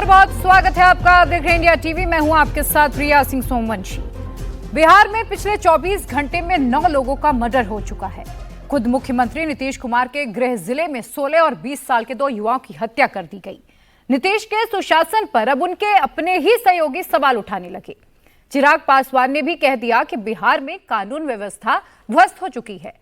नमस्कार, बहुत स्वागत है आपका। आप देख रहे हैं इंडिया टीवी। मैं हूं आपके साथ प्रिया सिंह सोमवंशी। बिहार में पिछले 24 घंटे में 9 लोगों का मर्डर हो चुका है। खुद मुख्यमंत्री नीतीश कुमार के गृह जिले में 16 और 20 साल के 2 युवाओं की हत्या कर दी गई। नीतीश के सुशासन पर अब उनके अपने ही सहयोगी सवाल उठाने लगे। चिराग पासवान ने भी कह दिया कि बिहार में कानून व्यवस्था ध्वस्त हो चुकी है।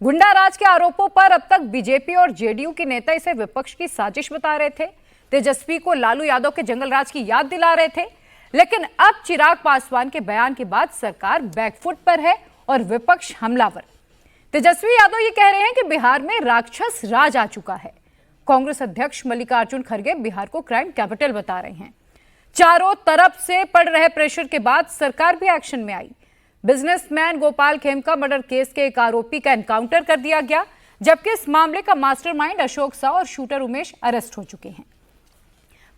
गुंडा राज के आरोपों पर अब तक बीजेपी और जेडीयू के नेता इसे विपक्ष की साजिश बता रहे थे। तेजस्वी को लालू यादव के जंगल राज की याद दिला रहे थे। लेकिन अब चिराग पासवान के बयान के बाद सरकार बैकफुट पर है और विपक्ष हमलावर। तेजस्वी यादव ये कह रहे हैं कि बिहार में राक्षस राज आ चुका है। कांग्रेस अध्यक्ष मल्लिकार्जुन खड़गे बिहार को क्राइम कैपिटल बता रहे हैं। चारों तरफ से पड़ रहे प्रेशर के बाद सरकार भी एक्शन में आई। Businessman Gopal Khemka murder case के एक आरोपी का एनकाउंटर कर दिया गया, जबकि इस मामले का मास्टरमाइंड अशोक साह और शूटर उमेश अरेस्ट हो चुके हैं।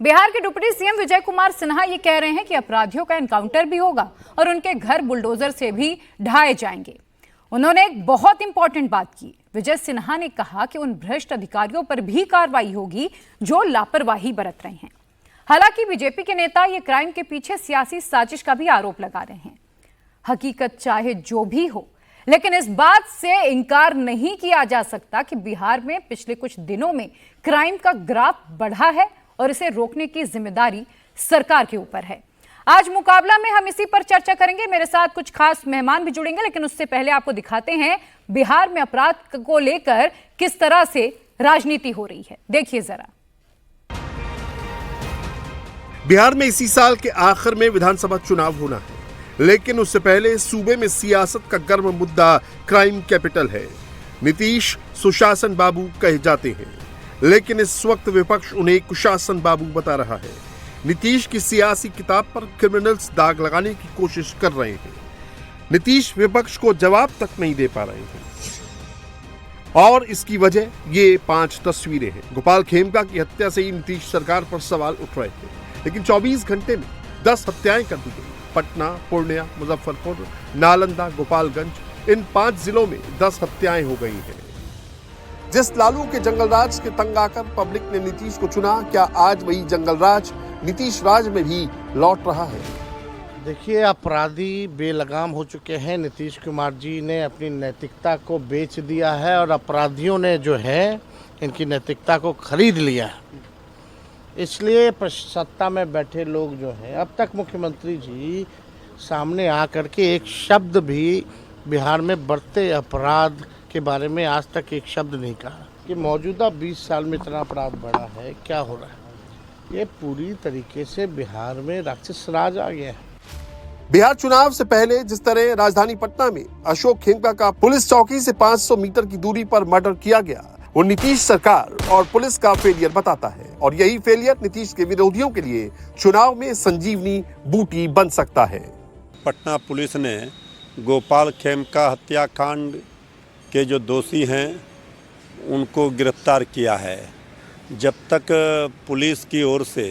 बिहार के डिप्टी सीएम विजय कुमार सिन्हा ये कह रहे हैं कि अपराधियों का एनकाउंटर भी होगा और उनके घर बुलडोजर से भी ढाए जाएंगे। उन्होंने एक बहुत इंपॉर्टेंट बात की। विजय सिन्हा ने कहा कि उन भ्रष्ट अधिकारियों पर भी कार्रवाई होगी जो लापरवाही बरत रहे हैं। हालांकि बीजेपी के नेता ये क्राइम के पीछे सियासी साजिश का भी आरोप लगा रहे हैं। हकीकत चाहे जो भी हो, लेकिन इस बात से इनकार नहीं किया जा सकता कि बिहार में पिछले कुछ दिनों में क्राइम का ग्राफ बढ़ा है और इसे रोकने की जिम्मेदारी सरकार के ऊपर है। आज मुकाबला में हम इसी पर चर्चा करेंगे। मेरे साथ कुछ खास मेहमान भी जुड़ेंगे, लेकिन उससे पहले आपको दिखाते हैं बिहार में अपराध को लेकर किस तरह से राजनीति हो रही है। देखिए जरा। बिहार में इसी साल के आखिर में विधानसभा चुनाव होना है, लेकिन उससे पहले सूबे में सियासत का गर्म मुद्दा क्राइम कैपिटल है। नीतीश सुशासन बाबू कहे जाते हैं, लेकिन इस वक्त विपक्ष उन्हें कुशासन बाबू बता रहा है। नीतीश की सियासी किताब पर क्रिमिनल्स दाग लगाने की कोशिश कर रहे हैं। नीतीश विपक्ष को जवाब तक नहीं दे पा रहे हैं और इसकी वजह ये 5 तस्वीरें हैं। गोपाल खेमका की हत्या से ही नीतीश सरकार पर सवाल उठ रहे थे, लेकिन 24 घंटे में 10 हत्याएं कर दी गई। पटना, पूर्णिया, मुजफ्फरपुर, नालंदा, गोपालगंज, इन 5 जिलों में 10 हत्याएं हो गई हैं। जिस लालू के जंगलराज के तंग आकर पब्लिक ने नीतीश को चुना, क्या आज वही जंगलराज नीतीश राज में भी लौट रहा है? देखिए, अपराधी बेलगाम हो चुके हैं। नीतीश कुमार जी ने अपनी नैतिकता को बेच दिया है और अपराधियों ने जो है इनकी नैतिकता को खरीद लिया है। इसलिए सत्ता में बैठे लोग जो हैं, अब तक मुख्यमंत्री जी सामने आकर के एक शब्द भी बिहार में बढ़ते अपराध के बारे में आज तक एक शब्द नहीं कहा कि मौजूदा 20 साल में इतना अपराध बढ़ा है, क्या हो रहा है। ये पूरी तरीके से बिहार में राक्षस राज आ गया है। बिहार चुनाव से पहले जिस तरह राजधानी पटना में अशोक खेमका का पुलिस चौकी से 500 मीटर की दूरी पर मर्डर किया गया, वो नीतीश सरकार और पुलिस का फेलियर बताता है। और यही फेलियर नीतीश के विरोधियों के लिए चुनाव में संजीवनी बूटी बन सकता है। पटना पुलिस ने गोपाल खेमका हत्याकांड के जो दोषी हैं उनको गिरफ्तार किया है। जब तक पुलिस की ओर से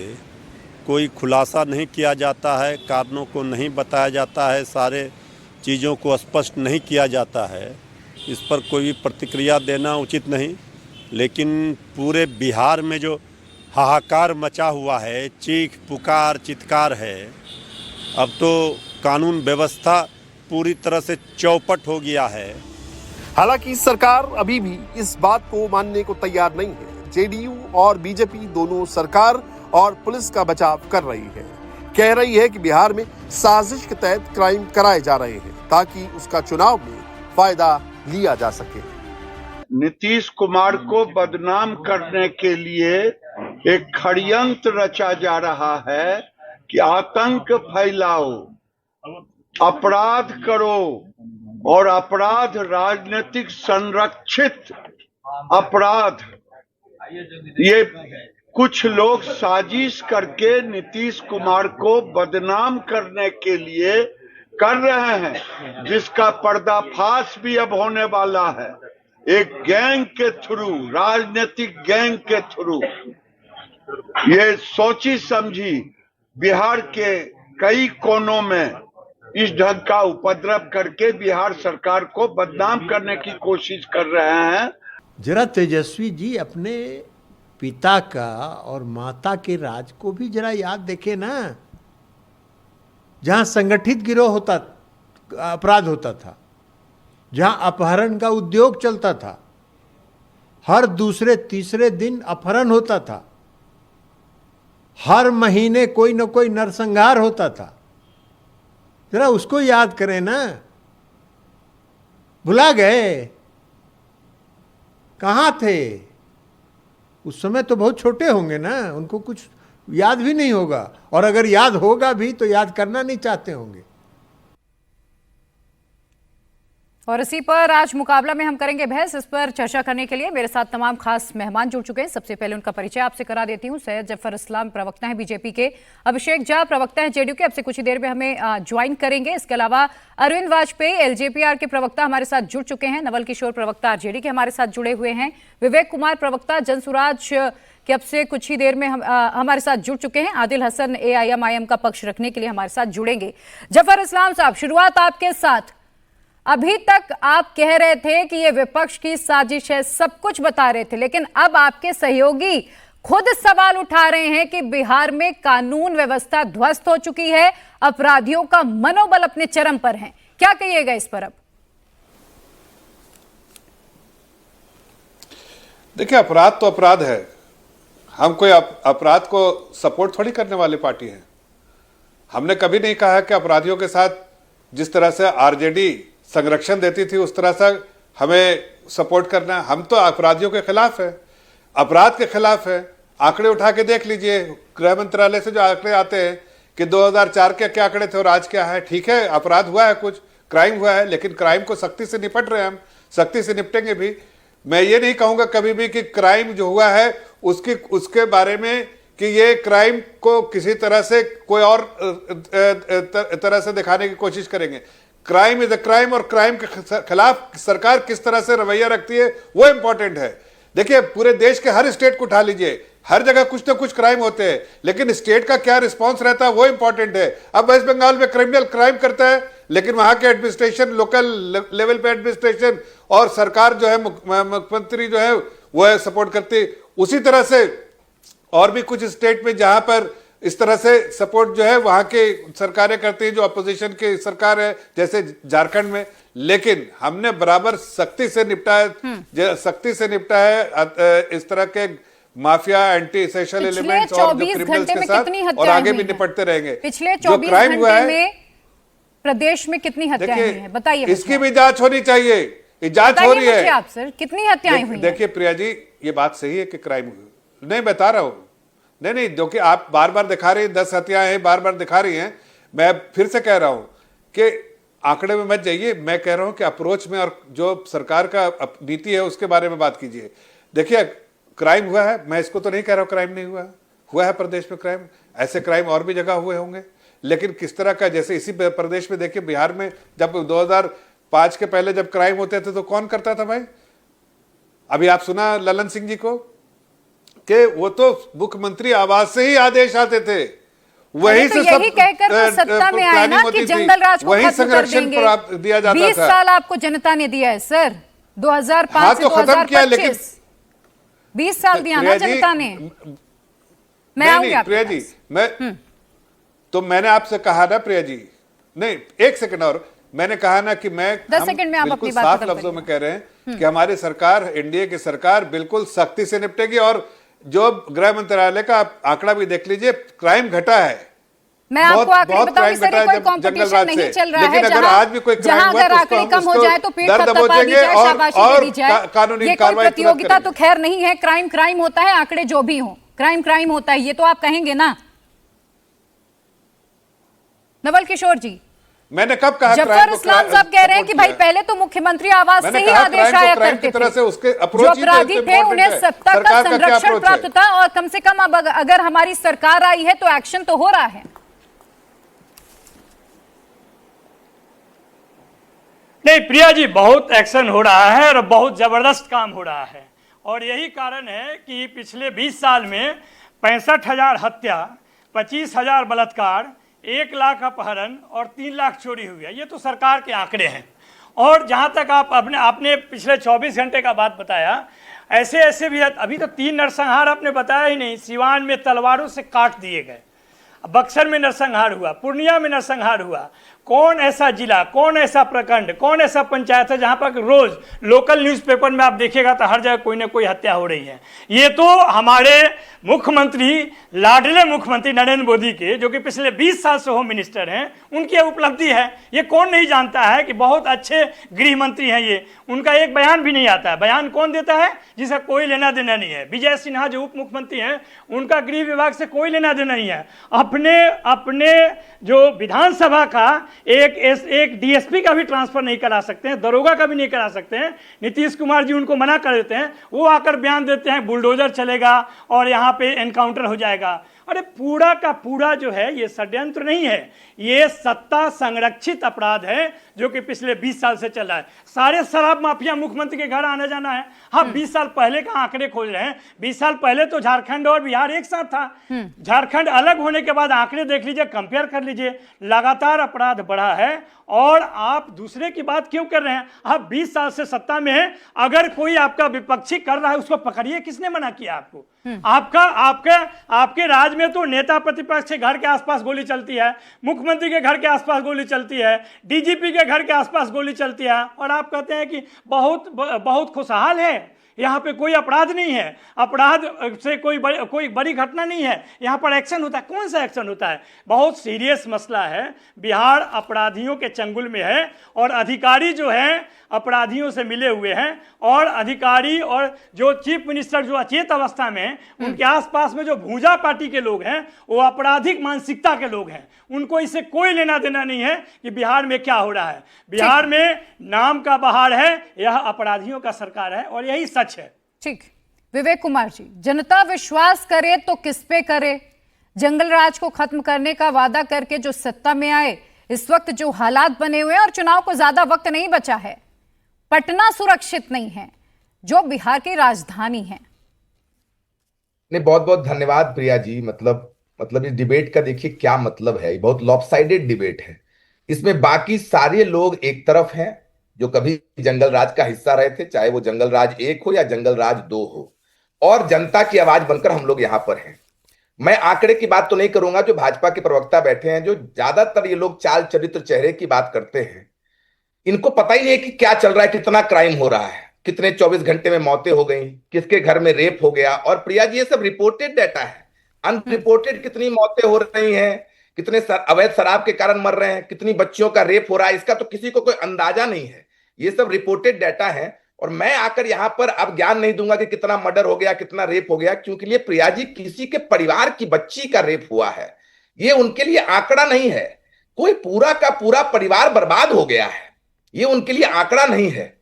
कोई खुलासा नहीं किया जाता है, कारणों को नहीं बताया जाता है, सारे चीज़ों को स्पष्ट नहीं किया जाता है, इस पर कोई भी प्रतिक्रिया देना उचित नहीं। लेकिन पूरे बिहार में जो हाहाकार मचा हुआ है, चीख पुकार चित्कार है, अब तो कानून व्यवस्था पूरी तरह से चौपट हो गया है। हालांकि सरकार अभी भी इस बात को मानने को तैयार नहीं है। जेडीयू और बीजेपी दोनों सरकार और पुलिस का बचाव कर रही है। कह रही है कि बिहार में साजिश के तहत क्राइम कराए जा रहे हैं ताकि उसका चुनाव में फायदा लिया जा सके। नीतीश कुमार को बदनाम करने के लिए एक षड्यंत्र रचा जा रहा है कि आतंक फैलाओ, अपराध करो और अपराध राजनीतिक संरक्षित अपराध, ये कुछ लोग साजिश करके नीतीश कुमार को बदनाम करने के लिए कर रहे हैं, जिसका पर्दाफाश भी अब होने वाला है। एक गैंग के थ्रू, राजनीतिक गैंग के थ्रू, ये सोची समझी बिहार के कई कोनों में इस ढंग का उपद्रव करके बिहार सरकार को बदनाम करने की कोशिश कर रहे हैं। जरा तेजस्वी जी अपने पिता का और माता के राज को भी जरा याद देखे ना। जहां संगठित गिरोह होता, अपराध होता था, जहां अपहरण का उद्योग चलता था, हर दूसरे तीसरे दिन अपहरण होता था, हर महीने कोई न कोई नरसंहार होता था, जरा उसको याद करें ना। भुला गए? कहाँ थे उस समय? तो बहुत छोटे होंगे ना, उनको कुछ याद भी नहीं होगा, और अगर याद होगा भी तो याद करना नहीं चाहते होंगे। और इसी पर आज मुकाबला में हम करेंगे बहस। इस पर चर्चा करने के लिए मेरे साथ तमाम खास मेहमान जुड़ चुके हैं। सबसे पहले उनका परिचय आपसे करा देती हूं। सैयद जफर इस्लाम प्रवक्ता हैं बीजेपी के, अभिषेक झा प्रवक्ता हैं जेडीयू के, अब से कुछ ही देर में हमें ज्वाइन करेंगे। इसके अलावा अरविंद वाजपेयी एलजेपीआर के प्रवक्ता हमारे साथ जुड़ चुके हैं। नवल किशोर प्रवक्ता आरजेडी के हमारे साथ जुड़े हुए हैं। विवेक कुमार प्रवक्ता जनसुराज के अब से कुछ ही देर में हमारे साथ जुड़ चुके हैं। आदिल हसन एआईएमआईएम का पक्ष रखने के लिए हमारे साथ जुड़ेंगे। जफर इस्लाम साहब, शुरुआत आपके साथ। अभी तक आप कह रहे थे कि ये विपक्ष की साजिश है, सब कुछ बता रहे थे, लेकिन अब आपके सहयोगी खुद सवाल उठा रहे हैं कि बिहार में कानून व्यवस्था ध्वस्त हो चुकी है, अपराधियों का मनोबल अपने चरम पर है। क्या कहिएगा इस पर अब? देखिए, अपराध तो अपराध है। हम कोई अपराध को सपोर्ट थोड़ी करने वाली पार्टी है। हमने कभी नहीं कहा कि अपराधियों के साथ जिस तरह से आरजेडी संरक्षण देती थी उस तरह से हमें सपोर्ट करना है। हम तो अपराधियों के खिलाफ है, अपराध के खिलाफ है। आंकड़े उठा के देख लीजिए, गृह मंत्रालय से जो आंकड़े आते हैं कि 2004 के क्या आंकड़े थे और आज क्या है। ठीक है, अपराध हुआ है, कुछ क्राइम हुआ है, लेकिन क्राइम को सख्ती से निपट रहे हैं, हम सख्ती से निपटेंगे भी। मैं ये नहीं कहूंगा कभी भी कि क्राइम जो हुआ है उसके बारे में कि ये क्राइम को किसी तरह से कोई और तरह से दिखाने की कोशिश करेंगे। क्राइम इज अ क्राइम, और क्राइम के खिलाफ सरकार किस तरह से रवैया रखती है वो इंपॉर्टेंट है। देखिए, पूरे देश के हर स्टेट को उठा लीजिए, हर जगह कुछ ना कुछ क्राइम होते हैं, लेकिन स्टेट का क्या रिस्पांस रहता है वो इंपॉर्टेंट है। अब वेस्ट बंगाल में क्रिमिनल क्राइम करता है, लेकिन वहां के एडमिनिस्ट्रेशन, लोकल लेवल पे एडमिनिस्ट्रेशन और सरकार जो है, मुख्यमंत्री जो है वो है सपोर्ट करती है। उसी तरह से और भी कुछ स्टेट में जहां पर इस तरह से सपोर्ट जो है वहां के सरकारें करती हैं, जो अपोजिशन की सरकार है, जैसे झारखंड में। लेकिन हमने बराबर सख्ती से निपटा है इस तरह के माफिया, एंटी सोशल एलिमेंट्स और जो क्रिमिनल्स के साथ, और आगे भी निपटते रहेंगे। पिछले 24 घंटे में प्रदेश में कितनी हत्याएं हुई हैं, बताइए। इसकी भी जांच होनी चाहिए। ये जांच हो रही है। आप सर, कितनी हत्याएं हुई? देखिए प्रिया जी, ये बात सही है कि क्राइम हुई, नहीं बता रहा हूं, नहीं, जो कि आप बार बार दिखा रही हैं, 10 हत्याएं हैं, बार बार दिखा रही हैं। मैं फिर से कह रहा हूं कि आंकड़े में मत जाइए। मैं कह रहा हूं कि अप्रोच में और जो सरकार का नीति है उसके बारे में बात कीजिए। देखिए, क्राइम हुआ है, मैं इसको तो नहीं कह रहा हूं क्राइम नहीं हुआ है प्रदेश में क्राइम। ऐसे क्राइम और भी जगह हुए होंगे, लेकिन किस तरह का, जैसे इसी प्रदेश में देखिए, बिहार में जब 2005 के पहले जब क्राइम होते थे तो कौन करता था भाई? अभी आप सुना ललन सिंह जी को कि वो तो मुख्यमंत्री आवास से ही आदेश आते थे, वहीं से यही कहकर तो सत्ता में आए ना कि जंगल राज को खत्म कर देंगे। दिया जाता 20 साल आपको जनता ने दिया है सर, 2005 से 2025 20 साल दिया ना जनता ने। मैं आऊंगी प्रिया जी, तो मैंने आपसे कहा ना प्रिया जी, नहीं एक सेकंड, और मैंने कहा ना कि 10 सेकंड में आप अपनी बात साफ लफ्जों में कह रहे हैं कि हमारी सरकार, एनडीए की सरकार बिल्कुल सख्ती से निपटेगी। और जो गृह मंत्रालय का आंकड़ा भी देख लीजिए, क्राइम घटा है। मैं आपको आंकड़े बताऊंगी सर, कोई कंपटीशन नहीं चल रहा है। लेकिन अगर आज भी कोई क्राइम हुआ तो आंकड़े कम हो जाए तो पेट थपथपा दी जाए, शाबाशी दी जाए। कानूनी कार्रवाई, प्रतियोगिता तो खैर नहीं है। क्राइम होता है, आंकड़े जो भी हो, क्राइम होता है, ये तो आप कहेंगे ना। नवल किशोर जी, मैंने कब कहा? जफर इस्लाम साहब कह रहे हैं कि भाई पहले तो मुख्यमंत्री आवास से ही आदेश आया करते थे, जो अपराधी थे उन्हें सत्ता का संरक्षण प्राप्त था, और कम से कम अब अगर हमारी सरकार आई है तो एक्शन तो हो रहा है। नहीं प्रिया जी, बहुत एक्शन हो रहा है और बहुत जबरदस्त काम हो रहा है, और यही कारण है कि पिछले 20 साल में 65,000 हत्या, 25,000 बलात्कार, 1 लाख अपहरण और 3 लाख चोरी हुई है। ये तो सरकार के आंकड़े हैं। और जहां तक आपने पिछले 24 घंटे का बात बताया, ऐसे ऐसे भी अभी तो 3 नरसंहार आपने बताया ही नहीं। सिवान में तलवारों से काट दिए गए, बक्सर में नरसंहार हुआ, पूर्णिया में नरसंहार हुआ। कौन ऐसा जिला, कौन ऐसा प्रखंड, कौन ऐसा पंचायत है जहां पर रोज लोकल न्यूज़पेपर में आप देखिएगा तो हर जगह कोई ना कोई हत्या हो रही है। ये तो हमारे मुख्यमंत्री, लाडले मुख्यमंत्री नरेंद्र मोदी के, जो कि पिछले 20 साल से होम मिनिस्टर हैं, उनकी उपलब्धि है। ये कौन नहीं जानता है कि बहुत अच्छे गृह मंत्री हैं ये। उनका एक बयान भी नहीं आता है। बयान कौन देता है? जिसका कोई लेना देना नहीं है। विजय सिन्हा जो उप मुख्यमंत्री हैं, उनका गृह विभाग से कोई लेना देना नहीं है। अपने जो विधानसभा का एक डीएसपी का भी ट्रांसफर नहीं करा सकते हैं, दरोगा का भी नहीं करा सकते हैं। नीतीश कुमार जी उनको मना कर देते हैं। वो आकर बयान देते हैं बुलडोजर चलेगा और यहाँ पे एनकाउंटर हो जाएगा। अरे पूरा का पूरा जो है ये षड्यंत्र नहीं है, ये सत्ता संरक्षित अपराध है जो कि पिछले 20 साल से चल रहा है। सारे शराब माफिया मुख्यमंत्री के घर आने जाना है। हाँ, 20 साल पहले का आंकड़े खोज रहे हैं। 20 साल पहले तो झारखंड और बिहार एक साथ था। झारखंड अलग होने के बाद आंकड़े देख लीजिए, कंपेयर कर लीजिए, लगातार अपराध बढ़ा है। और आप दूसरे की बात क्यों कर रहे हैं? आप 20 साल से सत्ता में हैं, अगर कोई आपका विपक्षी कर रहा है उसको पकड़िए। किसने मना किया आपको? आपके राज में तो नेता प्रतिपक्ष के घर के आसपास गोली चलती है, मुख्यमंत्री के घर के आसपास गोली चलती है, डीजीपी के घर के आसपास गोली चलती है, और आप कहते हैं कि बहुत खुशहाल है, यहाँ पे कोई अपराध नहीं है, अपराध से कोई बड़ी घटना नहीं है, यहाँ पर एक्शन होता है। कौन सा एक्शन होता है? बहुत सीरियस मसला है। बिहार अपराधियों के चंगुल में है और अधिकारी जो हैं अपराधियों से मिले हुए हैं, और अधिकारी और जो चीफ मिनिस्टर जो अचेत अवस्था में हैं, उनके आसपास में जो भूजा पार्टी के लोग हैं वो आपराधिक मानसिकता के लोग हैं। उनको इससे कोई लेना देना नहीं है कि बिहार में क्या हो रहा है। बिहार में नाम का बहार है, यह अपराधियों का सरकार है और यही सच है। ठीक, विवेक कुमार जी, जनता विश्वास करे तो किस पे करे? जंगल राज को खत्म करने का वादा करके जो सत्ता में आए, इस वक्त जो हालात बने हुए हैं और चुनाव को ज्यादा वक्त नहीं बचा है, पटना सुरक्षित नहीं है जो बिहार की राजधानी है। नहीं, बहुत बहुत धन्यवाद प्रिया जी। मतलब इस डिबेट का देखिए क्या मतलब है। बहुत लॉपसाइडेड डिबेट है। इसमें बाकी सारे लोग एक तरफ हैं जो कभी जंगल राज का हिस्सा रहे थे, चाहे वो जंगल राज 1 हो या जंगल राज 2 हो, और जनता की आवाज बनकर हम लोग यहां पर हैं। मैं आंकड़े की बात तो नहीं करूंगा, जो भाजपा के प्रवक्ता बैठे हैं, जो ज्यादातर ये लोग चाल चरित्र चेहरे की बात करते हैं, इनको पता ही नहीं है कि क्या चल रहा है, कितना क्राइम हो रहा है, कितने 24 घंटे में मौतें हो गई, किसके घर में रेप हो गया। और प्रिया जी, ये सब रिपोर्टेड डाटा है। अनरिपोर्टेड कितनी मौतें हो रही हैं, कितने अवैध शराब के कारण मर रहे हैं, कितनी बच्चियों का रेप हो रहा है, इसका तो किसी को कोई अंदाजा नहीं है। ये सब रिपोर्टेड डाटा है। और मैं आकर यहां पर अब ज्ञान नहीं दूंगा कि कितना मर्डर हो गया, कितना रेप हो गया, क्योंकि लिए प्रिया जी, किसी के परिवार की बच्ची का रेप हुआ है, ये उनके लिए आंकड़ा नहीं है। कोई पूरा का पूरा परिवार बर्बाद हो गया है, ये उनके लिए आंकड़ा नहीं है।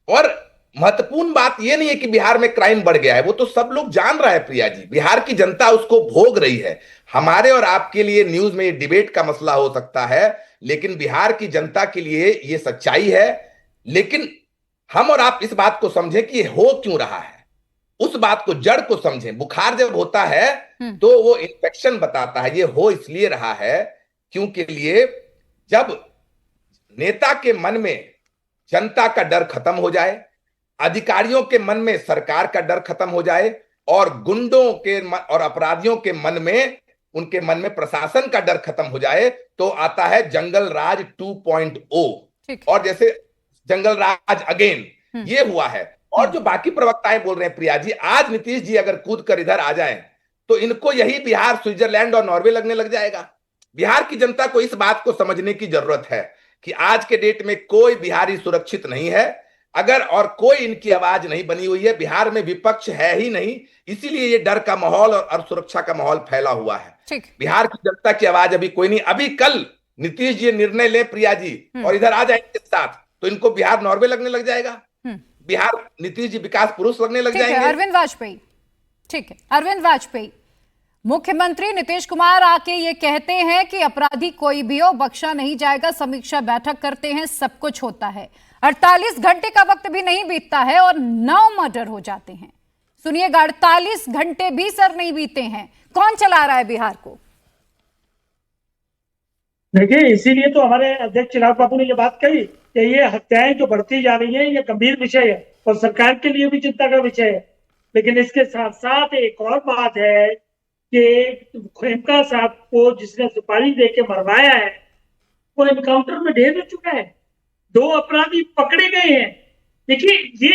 और महत्वपूर्ण बात यह नहीं है कि बिहार में क्राइम बढ़ गया है, वो तो सब लोग जान रहा है प्रिया जी, बिहार की जनता उसको भोग रही है। हमारे और आपके लिए न्यूज में ये डिबेट का मसला हो सकता है, लेकिन बिहार की जनता के लिए ये सच्चाई है। लेकिन हम और आप इस बात को समझें कि ये हो क्यों रहा है, उस बात को, जड़ को समझें। बुखार जब होता है तो वो इन्फेक्शन बताता है, ये हो इसलिए रहा है क्योंकि लिए जब नेता के मन में जनता का डर खत्म हो जाए, अधिकारियों के मन में सरकार का डर खत्म हो जाए, और गुंडों के और अपराधियों के मन में, उनके मन में प्रशासन का डर खत्म हो जाए, तो आता है जंगल राज 2.0। और जैसे जंगल राज अगेन ये हुआ है। और जो बाकी प्रवक्ताएं बोल रहे हैं प्रिया जी, आज नीतीश जी अगर कूद कर इधर आ जाएं तो इनको यही बिहार स्विट्जरलैंड और नॉर्वे लगने लग जाएगा। बिहार की जनता को इस बात को समझने की जरूरत है कि आज के डेट में कोई बिहारी सुरक्षित नहीं है, अगर और कोई इनकी आवाज नहीं बनी हुई है। बिहार में विपक्ष है ही नहीं, इसीलिए ये डर का माहौल और सुरक्षा का माहौल फैला हुआ है। बिहार की जनता की आवाज अभी कोई नहीं। अभी कल नीतीश जी निर्णय ले प्रिया जी और इधर आ जाएंगे साथ, तो इनको बिहार नॉर्वे लगने लग जाएगा, बिहार नीतीश जी विकास पुरुष लगने लग जाएंगे। अरविंद वाजपेयी, ठीक है, अरविंद वाजपेयी, मुख्यमंत्री नीतीश कुमार आके ये कहते हैं कि अपराधी कोई भी हो बख्शा नहीं जाएगा, समीक्षा बैठक करते हैं, सब कुछ होता है। 48 घंटे का वक्त भी नहीं बीतता है और 9 मर्डर हो जाते हैं। सुनिएगा, 48 घंटे भी सर नहीं बीते हैं। कौन चला रहा है बिहार को? देखिए, इसीलिए तो हमारे अध्यक्ष चिराग बाबू ने ये बात कही कि ये हत्याएं जो बढ़ती जा रही हैं, ये गंभीर विषय है और सरकार के लिए भी चिंता का विषय है। लेकिन इसके साथ साथ एक और बात है कि खेमका साहब को जिसने सुपारी दे के मरवाया है वो एनकाउंटर में ढेर हो चुका है, 2 अपराधी पकड़े गए हैं। देखिए ये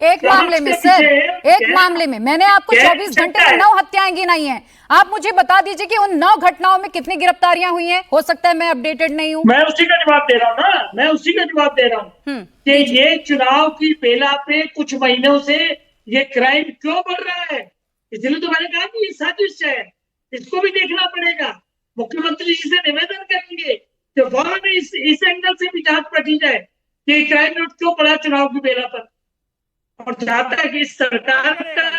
एक मामले में सर, एक मामले में मैंने आपको 24 घंटे में 9 हत्याएं गिनाई हैं। आप मुझे बता दीजिए कि उन 9 घटनाओं में कितनी गिरफ्तारियां हुई हैं। हो सकता है मैं अपडेटेड नहीं हूं। मैं उसी का जवाब दे रहा हूं ना, मैं उसी का जवाब दे रहा हूं कि ये चुनाव की बेला पे कुछ महीनों से ये क्राइम क्यों बढ़ रहा है। इसलिए तो मैंने कहा कि ये साजिश है, इसको भी देखना पड़ेगा। मुख्यमंत्री जी से निवेदन करेंगे कि फौरन इस एंगल से भी जांच पटी जाए कि क्राइम रेट क्यों बढ़ा चुनाव की बेला पर। और जहां तक इस सरकार का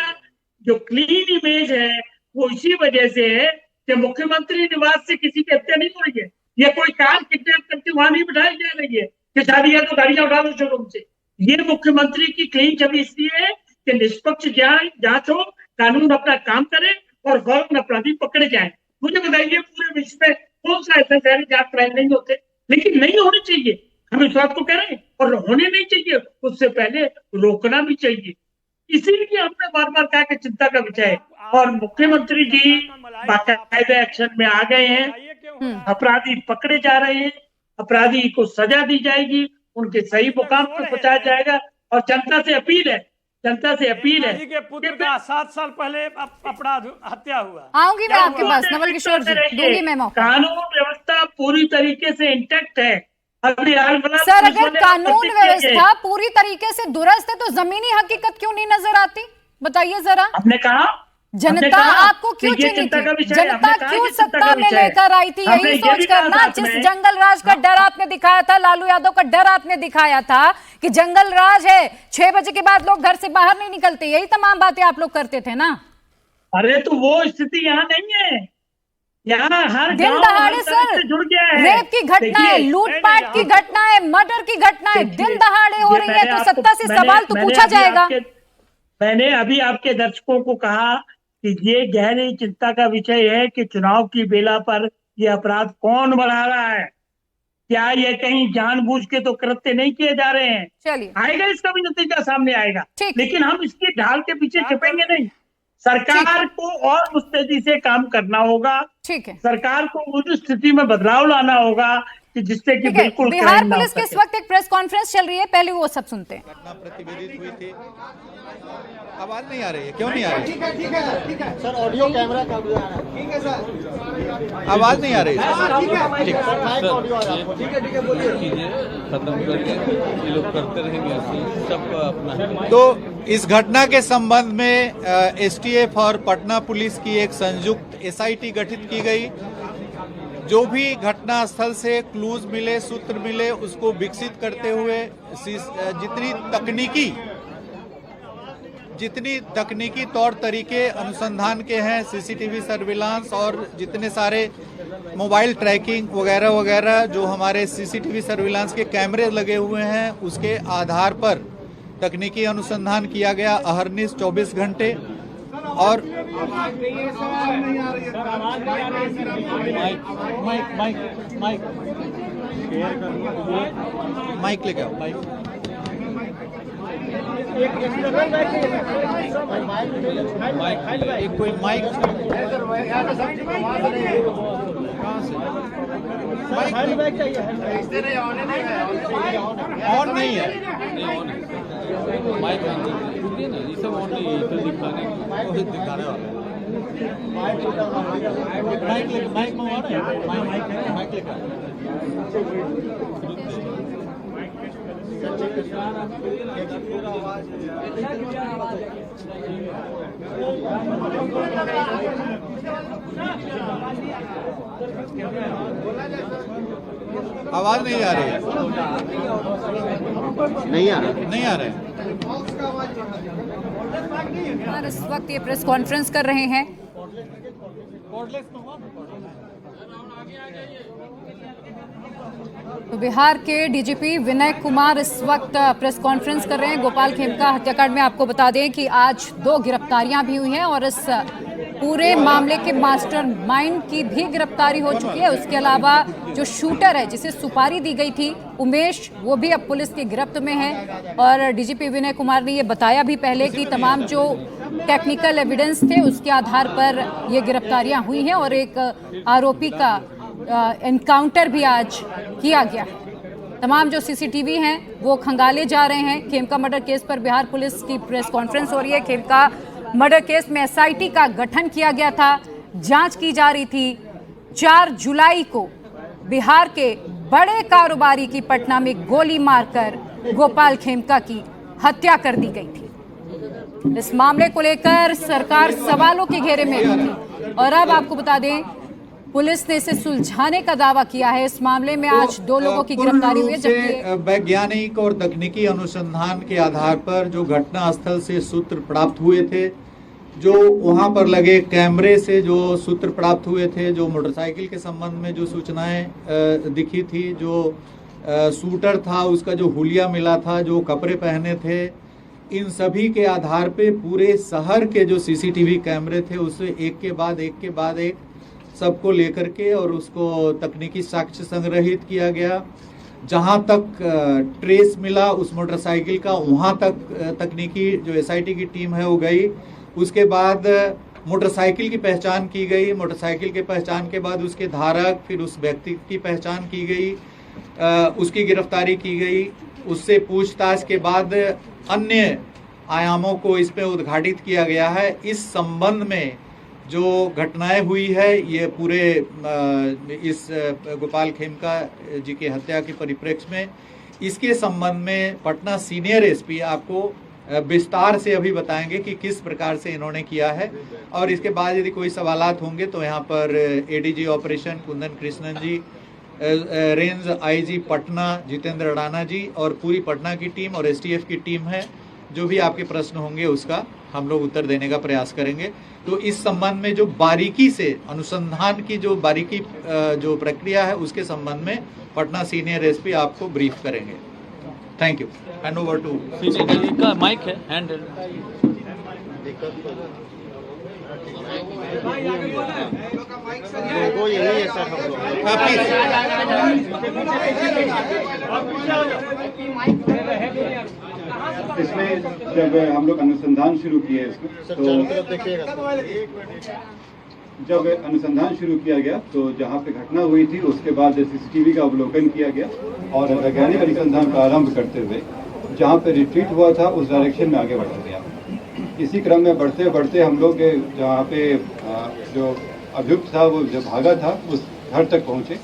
जो क्लीन इमेज है वो इसी वजह से है कि मुख्यमंत्री निवास से किसी की हत्या नहीं हो रही है, या कोई कार किडनैप करके वहां नहीं बिठाई जा रही है कि शादी है तो गाड़ियां उठा लो शोरूम से। ये मुख्यमंत्री की क्लीन छवि इसलिए है कि निष्पक्ष जांच हो, कानून अपना काम करे और फौरन अपराधी पकड़े जाए। मुझे बताइए पूरे विश्व में कौन सा ऐसा शहरी जहां क्राइम नहीं होते, लेकिन नहीं होने चाहिए। हम इस बात को कह रहे हैं और होने नहीं चाहिए, उससे पहले रोकना भी चाहिए। इसीलिए हमने बार बार कहा कि चिंता का विषय है और मुख्यमंत्री जी बाकायदा एक्शन में आ गए हैं। अपराधी पकड़े जा रहे हैं, अपराधी को सजा दी जाएगी, उनके सही मुकाम पर पहुंचाया जाएगा। और जनता से अपील है जी के पुत्र का 7 साल पहले अपराध हत्या हुआ। आऊंगी मैं आपके पास नवल किशोर जी, दूंगी मैं मौका। कानून व्यवस्था पूरी तरीके से इंटैक्ट है। सर अगर कानून व्यवस्था पूरी तरीके से दुरुस्त है तो जमीनी हकीकत क्यों नहीं नजर आती, बताइए जरा। हमने कहा जनता आपको क्यों चुनी थी, जनता क्यों सत्ता में लेकर आई थी, यही सोचकर ना। जिस जंगल राज का डर आपने दिखाया था, लालू यादव का डर आपने दिखाया था कि जंगल राज है, 6 बजे के बाद लोग घर से बाहर नहीं निकलते, यही तमाम बातें आप लोग करते थे ना। अरे तो वो स्थिति यहाँ नहीं है, यहाँ हर दिन दहाड़े सर जुड़ गया है। रेप की घटना है, लूटपाट की घटना है, मर्डर की घटना है, दिन दहाड़े हो रही है, तो सत्ता से सवाल तो पूछा जाएगा। मैंने अभी आपके दर्शकों को कहा कि ये गहरी चिंता का विषय है कि चुनाव की बेला पर ये अपराध कौन बढ़ा रहा है। क्या ये कहीं जानबूझ के तो कृत्य नहीं किए जा रहे हैं। चलिए आएगा इसका भी नतीजा सामने आएगा, लेकिन हम इसकी ढाल के पीछे छिपेंगे नहीं। सरकार को और मुस्तैदी से काम करना होगा। ठीक है, सरकार को उस स्थिति में बदलाव लाना होगा कि जिससे कि बिल्कुल बिहार पुलिस की इस वक्त एक प्रेस कॉन्फ्रेंस चल रही है, पहले वो सब सुनते हैं। घटना प्रतिवेदित हुई थी। आवाज नहीं आ रही है, क्यों नहीं आ रही? ठीक है सर, ऑडियो कैमरा का ठीक है सर, आवाज नहीं आ रही है। ठीक है बोलिए। खत्म करके ये लोग करते रहेंगे सब अपना। तो इस घटना के संबंध में एसटीएफ और पटना पुलिस की एक संयुक्त एसआईटी गठित की गई। जो भी घटना स्थल से क्लूज मिले, सूत्र मिले, उसको विकसित करते हुए जितनी तकनीकी तौर तरीके अनुसंधान के हैं, सीसीटीवी सर्विलांस और जितने सारे मोबाइल ट्रैकिंग वगैरह वगैरह जो हमारे सीसीटीवी सर्विलांस के कैमरे लगे हुए हैं, उसके आधार पर तकनीकी अनुसंधान किया गया अहरनिश 24 घंटे। और माइक लेके आओ। एक कोई माइक ऑन नहीं है। माइक ये सब ऑन नहीं है, दिखाने वाला माइक माइक लेकर आवाज नहीं आ रही है, नहीं आ रहे। इस वक्त ये प्रेस कॉन्फ्रेंस कर रहे हैं। तो बिहार के डीजीपी विनय कुमार इस वक्त प्रेस कॉन्फ्रेंस कर रहे हैं। गोपाल खेमका हत्याकांड में आपको बता दें कि आज 2 गिरफ्तारियां भी हुई हैं और इस पूरे मामले के मास्टरमाइंड की भी गिरफ्तारी हो चुकी है। उसके अलावा जो शूटर है जिसे सुपारी दी गई थी उमेश, वो भी अब पुलिस की गिरफ्त में है। और डीजीपी विनय कुमार ने ये बताया भी पहले कि तमाम जो टेक्निकल एविडेंस थे उसके आधार पर ये गिरफ्तारियां हुई हैं और एक आरोपी का एनकाउंटर भी आज किया गया है। तमाम जो सीसीटीवी हैं वो खंगाले जा रहे हैं। खेमका मर्डर केस पर बिहार पुलिस की प्रेस कॉन्फ्रेंस हो रही है। खेमका मर्डर केस में एसआईटी का गठन किया गया था, जांच की जा रही थी। 4 जुलाई को बिहार के बड़े कारोबारी की पटना में गोली मारकर गोपाल खेमका की हत्या कर दी गई थी। इस मामले को लेकर सरकार सवालों के घेरे में थी और अब आपको बता दें पुलिस ने इसे सुलझाने का दावा किया है। इस मामले में आज 2 लोगों की गिरफ्तारी हुई है, जबकि वैज्ञानिक और तकनीकी अनुसंधान के आधार पर जो घटना स्थल से सूत्र प्राप्त हुए थे, जो वहां पर लगे कैमरे से जो सूत्र प्राप्त हुए थे, जो मोटरसाइकिल के संबंध में जो सूचनाएं दिखी थी, जो शूटर था उसका जो हुलिया मिला था, जो कपड़े पहने थे, इन सभी के आधार पे पूरे शहर के जो सीसीटीवी कैमरे थे उसे एक के बाद एक सबको लेकर के और उसको तकनीकी साक्ष्य संग्रहित किया गया। जहां तक ट्रेस मिला उस मोटरसाइकिल का, वहां तक तकनीकी जो एसआईटी की टीम है वो गई। उसके बाद मोटरसाइकिल की पहचान की गई। मोटरसाइकिल के पहचान के बाद उसके धारक, फिर उस व्यक्ति की पहचान की गई, उसकी गिरफ्तारी की गई। उससे पूछताछ के बाद अन्य आयामों को इस पे उद्घाटित किया गया है। इस संबंध में जो घटनाएं हुई है ये पूरे इस गोपाल खेमका जी की हत्या के परिप्रेक्ष्य में, इसके संबंध में पटना सीनियर एसपी आपको विस्तार से अभी बताएंगे कि किस प्रकार से इन्होंने किया है। और इसके बाद यदि कोई सवालात होंगे तो यहाँ पर एडीजी ऑपरेशन कुंदन कृष्णन जी, range IG Patna Jitendra Adana जी और पूरी पटना की टीम और एसटीएफ की टीम है। जो भी आपके प्रश्न होंगे उसका हम लोग उत्तर देने का प्रयास करेंगे। तो इस संबंध में जो बारीकी से अनुसंधान की जो बारीकी जो प्रक्रिया है उसके संबंध में पटना सीनियर एसपी आपको ब्रीफ करेंगे। Thank you. Hand over to CCTV का माइक है हैंडल। इसमें जब हम लोग अनुसंधान शुरू किए जब अनुसंधान शुरू किया गया तो जहाँ पे घटना हुई थी उसके बाद सीसीटीवी का अवलोकन किया गया और वैज्ञानिक अनुसंधान प्रारंभ करते हुए जहाँ पे रिट्रीट हुआ था उस डायरेक्शन में आगे बढ़ा गया। इसी क्रम में बढ़ते बढ़ते हम लोग जहाँ पे जो अभियुक्त था वो जब भागा था उस घर तक पहुँचे।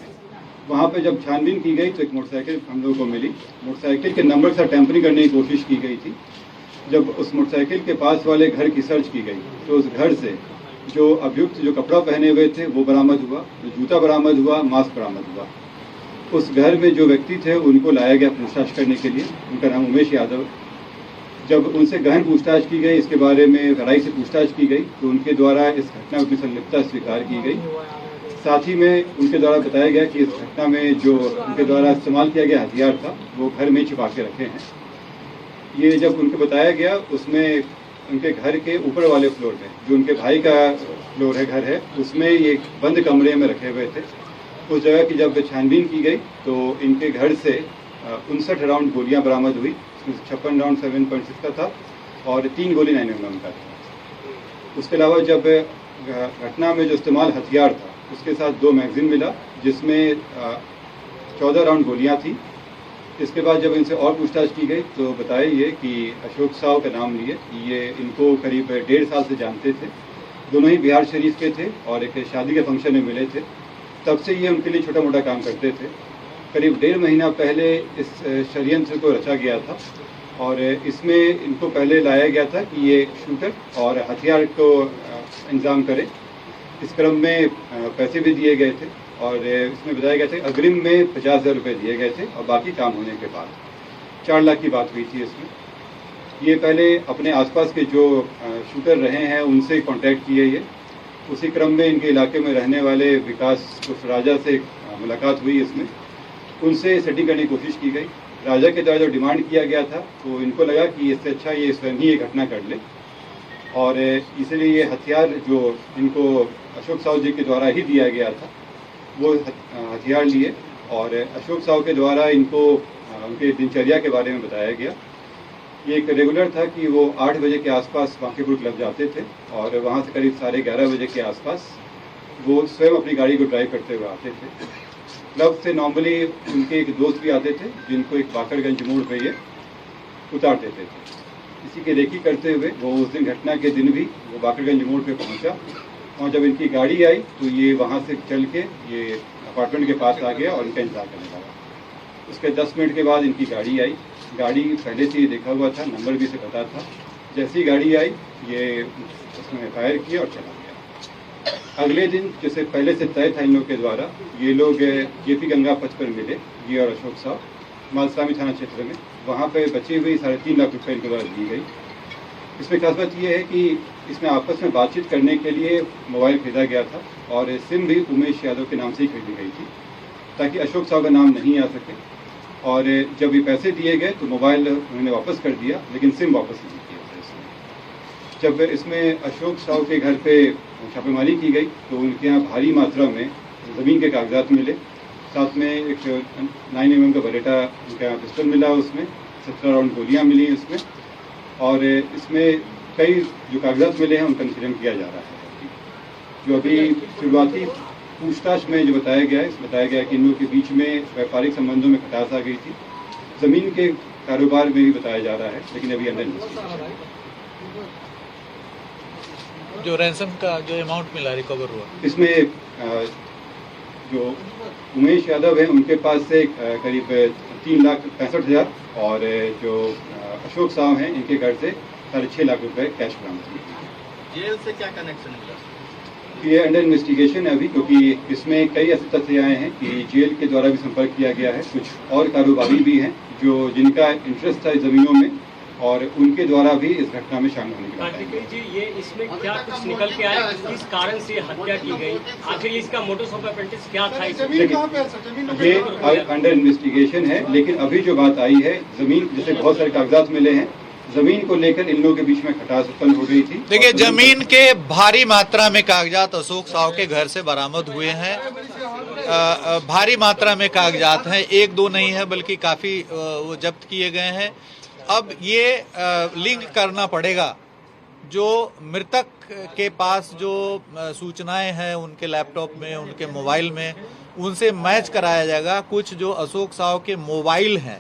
वहाँ पे जब छानबीन की गई तो एक मोटरसाइकिल हम लोगों को मिली। मोटरसाइकिल के नंबर से टैंपरिंग करने की कोशिश की गई थी। जब उस मोटरसाइकिल के पास वाले घर की सर्च की गई तो उस घर से जो अभियुक्त जो कपड़ा पहने हुए थे वो बरामद हुआ, जो जूता बरामद हुआ, मास्क बरामद हुआ। उस घर में जो व्यक्ति थे उनको लाया गया पूछताछ करने के लिए। उनका नाम उमेश यादव। जब उनसे गहन पूछताछ की गई, इसके बारे में गहराई से पूछताछ की गई तो उनके द्वारा इस घटना की संलिप्तता स्वीकार की गई। साथ ही में उनके द्वारा बताया गया कि इस घटना में जो उनके द्वारा इस्तेमाल किया गया हथियार था वो घर में छिपा के रखे हैं। ये जब उनको बताया गया उसमें उनके घर के ऊपर वाले फ्लोर में जो उनके भाई का फ्लोर है, घर है, उसमें ये बंद कमरे में रखे हुए थे। उस जगह की जब छानबीन की गई तो इनके घर से 59 राउंड गोलियां बरामद हुई। 56 राउंड 7.6 का था और 3 गोली 9mm का था। उसके अलावा जब घटना में जो इस्तेमाल हथियार था उसके साथ 2 मैगजीन मिला जिसमें 14 राउंड गोलियां थी। इसके बाद जब इनसे और पूछताछ की गई तो बताया ये कि अशोक साव का नाम लिए, ये इनको करीब 1.5 साल से जानते थे। दोनों ही बिहार शरीफ के थे और एक शादी के फंक्शन में मिले थे। तब से ये उनके लिए छोटा मोटा काम करते थे। करीब 1.5 महीना पहले इस षड्यंत्र को रचा गया था और इसमें इनको पहले लाया गया था कि ये शूटर और हथियार को इंतजाम करे। इस क्रम में पैसे भी दिए गए थे और इसमें बताया गया था अग्रिम में 50,000 रुपये दिए गए थे और बाकी काम होने के बाद 4 लाख की बात हुई थी। इसमें ये पहले अपने आसपास के जो शूटर रहे हैं उनसे कांटेक्ट किए। ये उसी क्रम में इनके इलाके में रहने वाले विकास उस राजा से मुलाकात हुई। इसमें उनसे सेटिंग करने की कोशिश की गई। राजा के द्वारा जो डिमांड किया गया था तो इनको लगा कि इससे अच्छा ये स्वयं ही ये घटना कर ले। और इसलिए ये हथियार जो इनको अशोक साहू जी के द्वारा ही दिया गया था वो हथियार लिए और अशोक साहू के द्वारा इनको उनके दिनचर्या के बारे में बताया गया। ये एक रेगुलर था कि वो 8 बजे के आसपास बांकीपुर क्लब जाते थे और वहाँ से करीब 11:30 बजे के आसपास वो स्वयं अपनी गाड़ी को ड्राइव करते हुए आते थे। क्लब से नॉर्मली उनके एक दोस्त भी आते थे जिनको एक बाकरगंज मोड़ पे ये उतार देते थे। इसी की रेकी करते हुए वो उस दिन घटना के दिन भी वो बाकरगंज मोड़ पे पहुंचा और जब इनकी गाड़ी आई तो ये वहाँ से चल के ये अपार्टमेंट के पास आ गया और इनका इंतजार करने लगा। उसके 10 मिनट के बाद इनकी गाड़ी आई। गाड़ी पहले से ही देखा हुआ था, नंबर भी से पता था। जैसी गाड़ी आई ये उसने फायर किया और चला गया। अगले दिन जैसे पहले से तय था इन लोग के द्वारा, ये लोग जेपी गंगा पथ पर मिले, ये और अशोक साहब मालसामी थाना क्षेत्र में। वहाँ पे बची हुई 3.5 लाख रुपए इनके द्वारा दी गई। इसमें खास बात यह है कि इसमें आपस में बातचीत करने के लिए मोबाइल खरीदा गया था और सिम भी उमेश यादव के नाम से ही खरीदी गई थी ताकि अशोक साहब का नाम नहीं आ सके। और जब ये पैसे दिए गए तो मोबाइल उन्होंने वापस कर दिया लेकिन सिम वापस नहीं किया था इसमें। जब इसमें अशोक साहब के घर पे छापेमारी की गई तो उनके यहाँ भारी मात्रा में ज़मीन के कागजात मिले, साथ में एक 9mm का बरेटा उनके यहाँ पिस्टल मिला, उसमें 17 राउंड गोलियाँ मिली उसमें। और इसमें कई जो कागजात मिले हैं उनका अनुसरण किया जा रहा है। जो अभी शुरुआती पूछताछ में जो बताया गया है कि इन लोगों के बीच में व्यापारिक संबंधों में खटास आ गई थी। ज़मीन के कारोबार में भी बताया जा रहा है लेकिन अभी अंडर इन्वेस्टिगेशन है। जो रैंसम का जो अमाउंट मिला रिकवर हुआ इसमें जो उमेश यादव है उनके पास से करीब 3,65,000 और जो अशोक साहब हैं इनके घर से 6.5 लाख रुपए कैश बरामद किए। जेल से क्या कनेक्शन मिला? ये अंडर इन्वेस्टिगेशन है अभी, क्योंकि इसमें कई ऐसे तथ्य आए हैं कि जेल के द्वारा भी संपर्क किया गया है। कुछ और कारोबारी भी हैं जो जिनका इंटरेस्ट था ज़मीनों में और उनके द्वारा भी इस घटना में शामिल होने की बात है। जी, ये इसमें क्या कुछ निकल के आया, किस कारण से हत्या की गई, आखिर इसका मोटोस ऑपरेंडिस क्या था? ये अंडर इन्वेस्टिगेशन है लेकिन अभी जो बात आई है जमीन, जैसे बहुत सारे कागजात मिले हैं, जमीन को लेकर इन लोगों के बीच में खटास उत्पन्न हो गई थी। देखिए, जमीन के भारी मात्रा में कागजात अशोक साहू के घर से बरामद हुए हैं। भारी मात्रा में कागजात हैं, 1-2 नहीं है बल्कि काफी वो जब्त किए गए हैं। अब ये लिंक करना पड़ेगा, जो मृतक के पास जो सूचनाएं हैं उनके लैपटॉप में, उनके मोबाइल में, उनसे मैच कराया जाएगा। कुछ जो अशोक साहू के मोबाइल हैं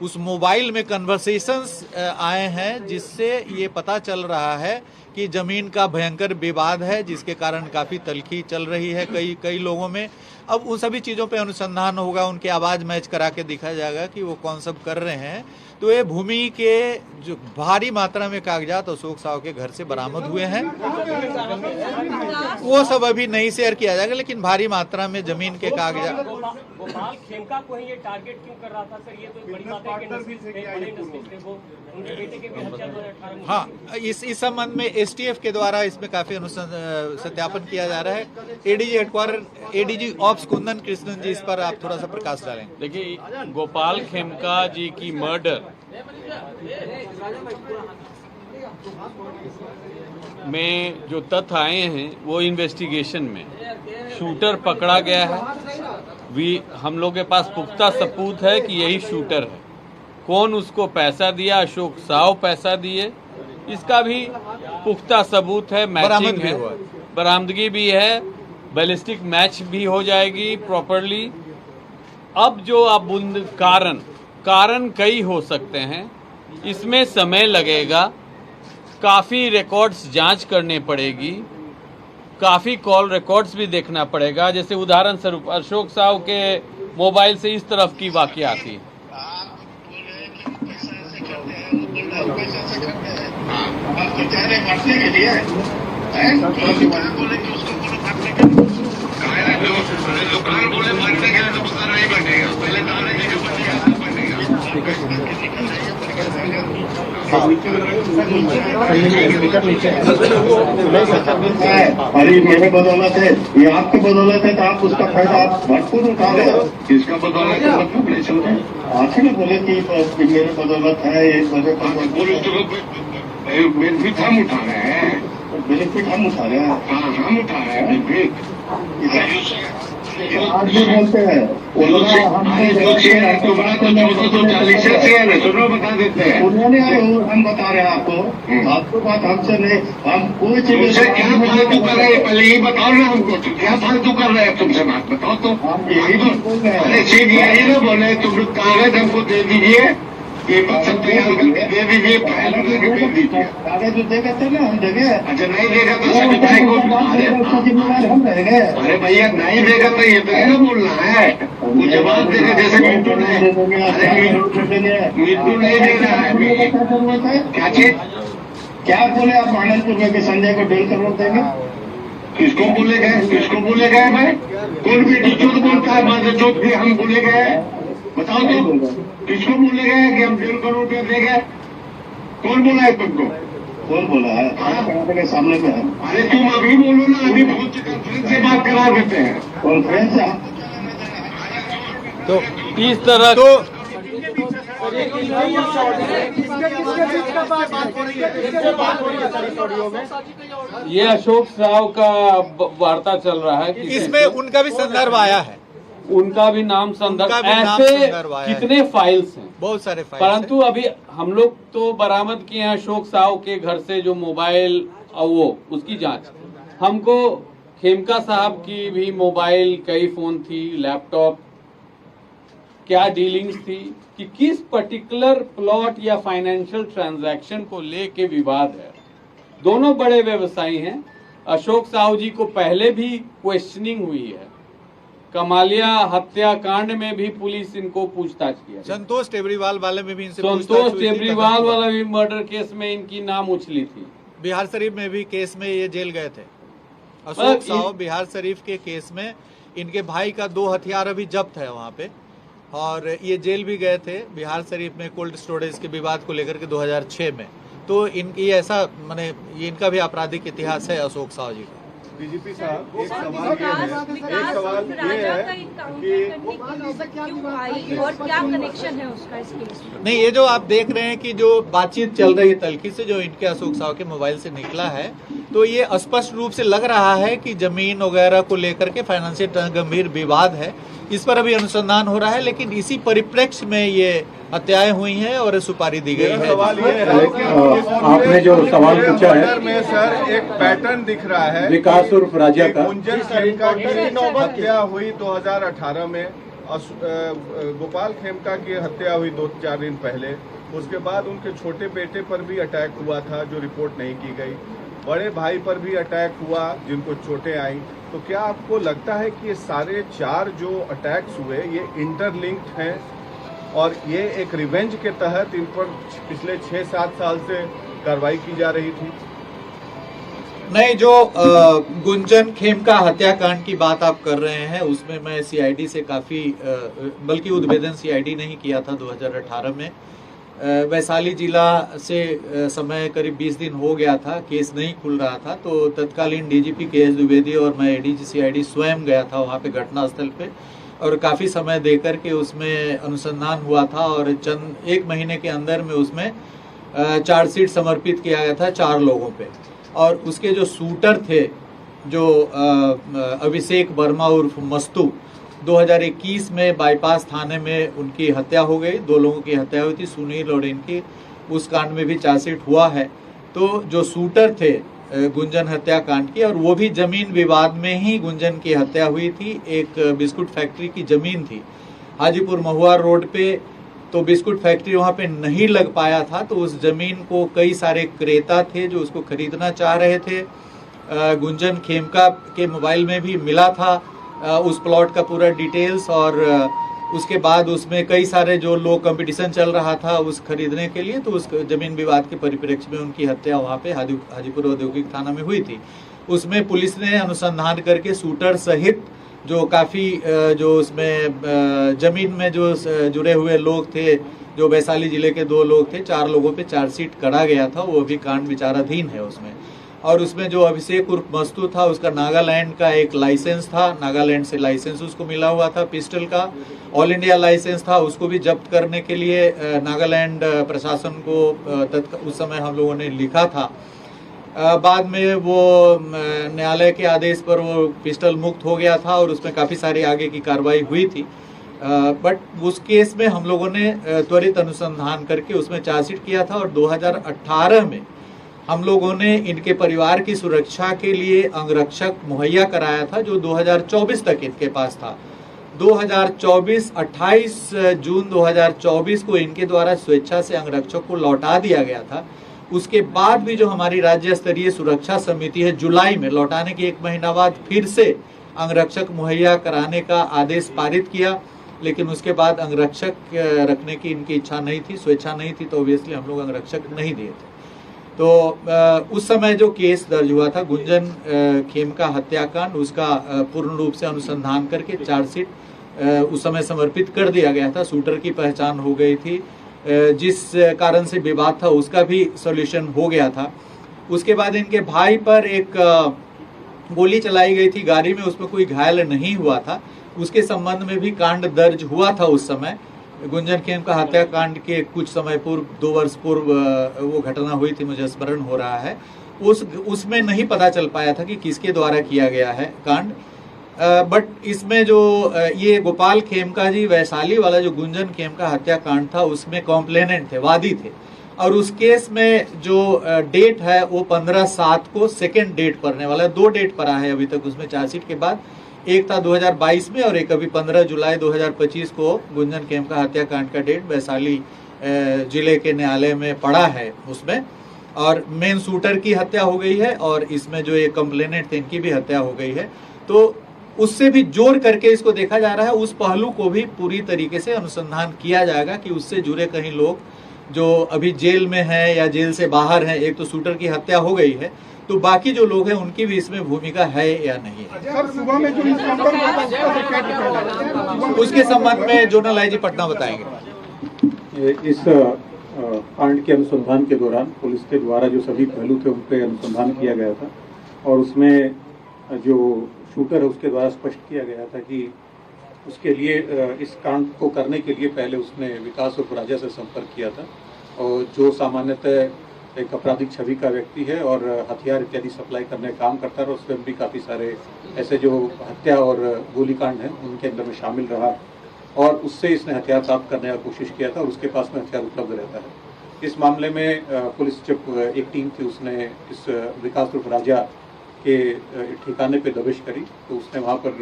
उस मोबाइल में कन्वर्सेशंस आए हैं जिससे ये पता चल रहा है कि जमीन का भयंकर विवाद है जिसके कारण काफी तलखी चल रही है कई लोगों में। अब उन सभी चीजों पे अनुसंधान होगा, उनकी आवाज मैच करा के दिखा जाएगा कि वो कौन सब कर रहे हैं। तो ये भूमि के जो भारी मात्रा में कागजात अशोक साहू के घर से बरामद हुए हैं वो सब अभी नहीं शेयर किया जाएगा, लेकिन भारी मात्रा में जमीन के कागजात। गोपाल खेमका को ही ये टारगेट क्यों कर रहा था सर? ये तो बड़ी बात है कि वो उनके बेटे के भी हत्या 2018 में। हाँ, इस संबंध में एसटीएफ के द्वारा इसमें काफी सत्यापन किया जा रहा है। ADG headquarter ADG ops Kundan Krishnan ji, इस पर आप थोड़ा सा प्रकाश डालें। देखिए, गोपाल खेमका जी की मर्डर में जो तथ्य आए हैं वो इन्वेस्टिगेशन में शूटर पकड़ा गया है। हम लोग के पास पुख्ता सबूत है कि यही शूटर है। कौन उसको पैसा दिया, अशोक साहू पैसा दिए, इसका भी पुख्ता सबूत है। मैचिंग है, बरामदगी भी है, बैलिस्टिक मैच भी हो जाएगी प्रॉपरली। अब जो अब कारण कई हो सकते हैं, इसमें समय लगेगा, काफ़ी रिकॉर्ड्स जांच करने पड़ेगी, काफ़ी कॉल रिकॉर्ड्स भी देखना पड़ेगा। जैसे उदाहरण स्वरूप अशोक साहू के मोबाइल से इस तरफ की वाकया थी। बोले अरे मेरे बदौलत है, ये आपकी बदौलत है, तो आप उसका फायदा आप भरपूर उठा रहे हो। किसका बदौलत है मतलब नहीं समझे? आप ही बोले कि मेरे बदौलत है, एक वजह पर बेनिफिट हम उठा रहे हैं, बेनिफिट हम उठा रहे हैं, हम उठा रहे हैं बेनिफिट। आज भी बोलते हैं सुनो बता देते हैं, उन्होंने हम बता रहे हैं आपको बात हमसे नहीं, हम कोई चीज क्या फालतू कर रहे हैं, पहले यही बताओ ना हमको, क्या फालतू कर रहे हैं तुमसे बात बताओ तो। हम यही बोल रहे हैं, अरे चीज यही ना बोले, तुम कागज हमको दे दीजिए, पेपर सब तैयार करके दे दीजिए, फाइल करके भेज दीजिए। कागज जो देगा तो ना हम देंगे, अच्छा नहीं देगा तो सर्टिफाइड को जिम्मेदार हम रहेंगे। अरे भैया नहीं देगा तो ये तो नहीं बोलना है, वो जवाब देगा, जैसे मिंटू नहीं दे रहा है। क्या चीज क्या बोले आप आनंदपुर में संजय को 1.5 करोड़ देंगे? किसको बोले गए भाई? कौन भी चोट बोलता है, माधव चोट भी हम बोले गए, बताओ तो किसको बोले गए कि हम 1.5 करोड़ रुपया देंगे? कौन बोला है तुमको? कौन बोला है? के सामने में है। अरे तुम अभी बोलो ना, अभी बहुत कॉन्फ्रेंस से बात करा देते हैं, कॉन्फ्रेंस से। तो इस तरह तो ये अशोक साव का वार्ता चल रहा है, इसमें उनका भी संदर्भ आया है, उनका भी नाम संदर्भ, ऐसे कितने फाइल्स हैं, बहुत सारे फाइल्स, परंतु अभी हम लोग तो बरामद किए हैं अशोक साव के घर से जो मोबाइल और वो उसकी जांच। हमको खेमका साहब की भी मोबाइल, कई फोन थी, लैपटॉप, क्या डीलिंग्स थी, कि किस पर्टिकुलर प्लॉट या फाइनेंशियल ट्रांजैक्शन को लेके विवाद है। दोनों बड़े व्यवसायी हैं। अशोक साहू जी को पहले भी क्वेश्चनिंग हुई है, कमालिया हत्याकांड में भी पुलिस इनको पूछताछ किया, संतोष टेबरीवाल वाले में भी इनसे संतोष टेबरीवाल वाला भी मर्डर केस में इनकी नाम उछली थी, बिहार शरीफ में भी केस में ये जेल गए थे। अशोक साहू बिहार शरीफ के केस में इनके भाई का 2 हथियार अभी जब्त है वहाँ पे, और ये जेल भी गए थे बिहार शरीफ में कोल्ड स्टोरेज के विवाद को लेकर के 2006 में। तो इनकी ऐसा माने ये इनका भी आपराधिक इतिहास है अशोक साहू जी का। डीजीपी साहब, एक सवाल ये है कि और क्या कनेक्शन है उसका इस केस में? नहीं, ये जो आप देख रहे हैं कि जो बातचीत चल रही है तलखी से, जो इनके अशोक साहू के मोबाइल से निकला है, तो ये स्पष्ट रूप से लग रहा है कि जमीन वगैरह को लेकर के फाइनेंशियल गंभीर विवाद है। इस पर अभी अनुसंधान हो रहा है, लेकिन इसी परिप्रेक्ष्य में ये हत्याएं हुई हैं और सुपारी दी गई है। सवाल ये है कि आपने जो सवाल पूछा है में सर एक पैटर्न दिख रहा है, विकास उर्फ राजा का, गुंजन खेमका की हत्या हुई 2018 में, गोपाल खेमका की हत्या हुई 2-4 दिन पहले, उसके बाद उनके छोटे बेटे पर भी अटैक हुआ था जो रिपोर्ट नहीं की गई, बड़े भाई पर भी अटैक हुआ जिनको चोटें आई। तो क्या आपको लगता है कि ये सारे 4 जो अटैक्स हुए ये इंटरलिंक्ड हैं और ये एक रिवेंज के तहत इन पर पिछले 6-7 साल से कार्रवाई की जा रही थी? नहीं, जो गुंजन खेमका हत्याकांड की बात आप कर रहे हैं, उसमें मैं सीआईडी से काफी बल्कि उद्भेदन सीआईडी नहीं किया था 2018 में। वैशाली जिला से समय करीब 20 दिन हो गया था, केस नहीं खुल रहा था, तो तत्कालीन डीजीपी केएस द्विवेदी और मैं एडीजी सीआईडी स्वयं गया था वहाँ पे घटनास्थल पे, और काफ़ी समय देकर के उसमें अनुसंधान हुआ था, और चंद 1 महीने के अंदर में उसमें चार्जशीट समर्पित किया गया था 4 लोगों पे। और उसके जो शूटर थे, जो अभिषेक वर्मा उर्फ मस्तू, 2021 में बाईपास थाने में उनकी हत्या हो गई, 2 लोगों की हत्या हुई थी, सुनील और इनकी, उस कांड में भी चार्जशीट हुआ है। तो जो शूटर थे गुंजन हत्याकांड की, और वो भी जमीन विवाद में ही गुंजन की हत्या हुई थी। एक बिस्कुट फैक्ट्री की जमीन थी हाजीपुर महुआ रोड पे, तो बिस्कुट फैक्ट्री वहाँ पे नहीं लग पाया था, तो उस जमीन को कई सारे क्रेता थे जो उसको खरीदना चाह रहे थे। गुंजन खेमका के मोबाइल में भी मिला था उस प्लॉट का पूरा डिटेल्स, और उसके बाद उसमें कई सारे जो लोग कंपटीशन चल रहा था उस खरीदने के लिए, तो उस जमीन विवाद के परिप्रेक्ष्य में उनकी हत्या वहाँ पे हाजीपुर औद्योगिक थाना में हुई थी। उसमें पुलिस ने अनुसंधान करके शूटर सहित जो काफ़ी जो उसमें जमीन में जो जुड़े हुए लोग थे, जो वैशाली जिले के 2 लोग थे, 4 लोगों पे चार्जशीट करा गया था, वो अभी कांड विचाराधीन है उसमें। और उसमें जो अभिषेक उर्फ मस्तू था, उसका नागालैंड का एक लाइसेंस था, नागालैंड से लाइसेंस उसको मिला हुआ था पिस्टल का, ऑल इंडिया लाइसेंस था, उसको भी जब्त करने के लिए नागालैंड प्रशासन को उस समय हम लोगों ने लिखा था। बाद में वो न्यायालय के आदेश पर वो पिस्टल मुक्त हो गया था और उसमें काफ़ी सारी आगे की कार्रवाई हुई थी। बट उस केस में हम लोगों ने त्वरित अनुसंधान करके उसमें चार्जशीट किया था और 2018 में हम लोगों ने इनके परिवार की सुरक्षा के लिए अंगरक्षक मुहैया कराया था, जो 2024 तक इनके पास था। 28 जून 2024 को इनके द्वारा स्वेच्छा से अंगरक्षक को लौटा दिया गया था। उसके बाद भी जो हमारी राज्य स्तरीय सुरक्षा समिति है, जुलाई में लौटाने के 1 महीना बाद फिर से अंगरक्षक मुहैया कराने का आदेश पारित किया, लेकिन उसके बाद अंगरक्षक रखने की इनकी इच्छा नहीं थी, स्वेच्छा नहीं थी, तो ऑब्वियसली हम लोग अंगरक्षक नहीं दिए थे। तो उस समय जो केस दर्ज हुआ था गुंजन खेमका हत्याकांड, उसका पूर्ण रूप से अनुसंधान करके चार्जशीट उस समय समर्पित कर दिया गया था। शूटर की पहचान हो गई थी, जिस कारण से विवाद था उसका भी सॉल्यूशन हो गया था। उसके बाद इनके भाई पर एक गोली चलाई गई थी गाड़ी में, उसमें कोई घायल नहीं हुआ था, उसके संबंध में भी कांड दर्ज हुआ था। उस समय गुंजन खेमका हत्याकांड के कुछ समय पूर्व, 2 वर्ष पूर्व वो घटना हुई थी, मुझे स्मरण हो रहा है। उसमें नहीं पता चल पाया था कि किसके द्वारा किया गया है कांड। बट इसमें जो ये गोपाल खेमका जी वैशाली वाला जो गुंजन खेमका हत्याकांड था, उसमें कॉम्प्लेनेंट थे, वादी थे, और उस केस में जो डेट है वो 15/7 को सेकेंड डेट पड़ने वाला है। 2 डेट पड़ा है अभी तक उसमें चार्जशीट के बाद, एक था 2022 में और एक अभी 15 जुलाई 2025 को गुंजन खेमका हत्याकांड का डेट वैशाली जिले के न्यायालय में पड़ा है उसमें। और मेन शूटर की हत्या हो गई है और इसमें जो ये कंप्लेनेंट थे इनकी भी हत्या हो गई है। तो उससे भी जोड़ करके इसको देखा जा रहा है, उस पहलू को भी पूरी तरीके से अनुसंधान किया जाएगा कि उससे जुड़े कहीं लोग जो अभी जेल में हैं या जेल से बाहर हैं, एक तो शूटर की हत्या हो गई है, तो बाकी जो लोग हैं उनकी भी इसमें भूमिका है या नहीं है। सुबह में जो उसके संबंध में जोनल आईजी पटना बताएंगे। इस कांड के अनुसंधान के दौरान पुलिस के द्वारा जो सभी पहलू थे उन पर अनुसंधान किया गया था और उसमें जो शूटर है उसके द्वारा स्पष्ट किया गया था कि उसके लिए इस कांड को करने के लिए पहले उसने विकास उर्फ राजा से संपर्क किया था, और जो सामान्यतः एक आपराधिक छवि का व्यक्ति है और हथियार इत्यादि सप्लाई करने का काम करता है। उसमें भी काफ़ी सारे ऐसे जो हत्या और गोलीकांड हैं उनके अंदर में शामिल रहा और उससे इसने हथियार प्राप्त करने का कोशिश किया था और उसके पास में हथियार उपलब्ध रहता है। इस मामले में पुलिस जब एक टीम थी उसने इस विकास उर्फ राजा के ठिकाने पे दबिश करी, तो उसने वहाँ पर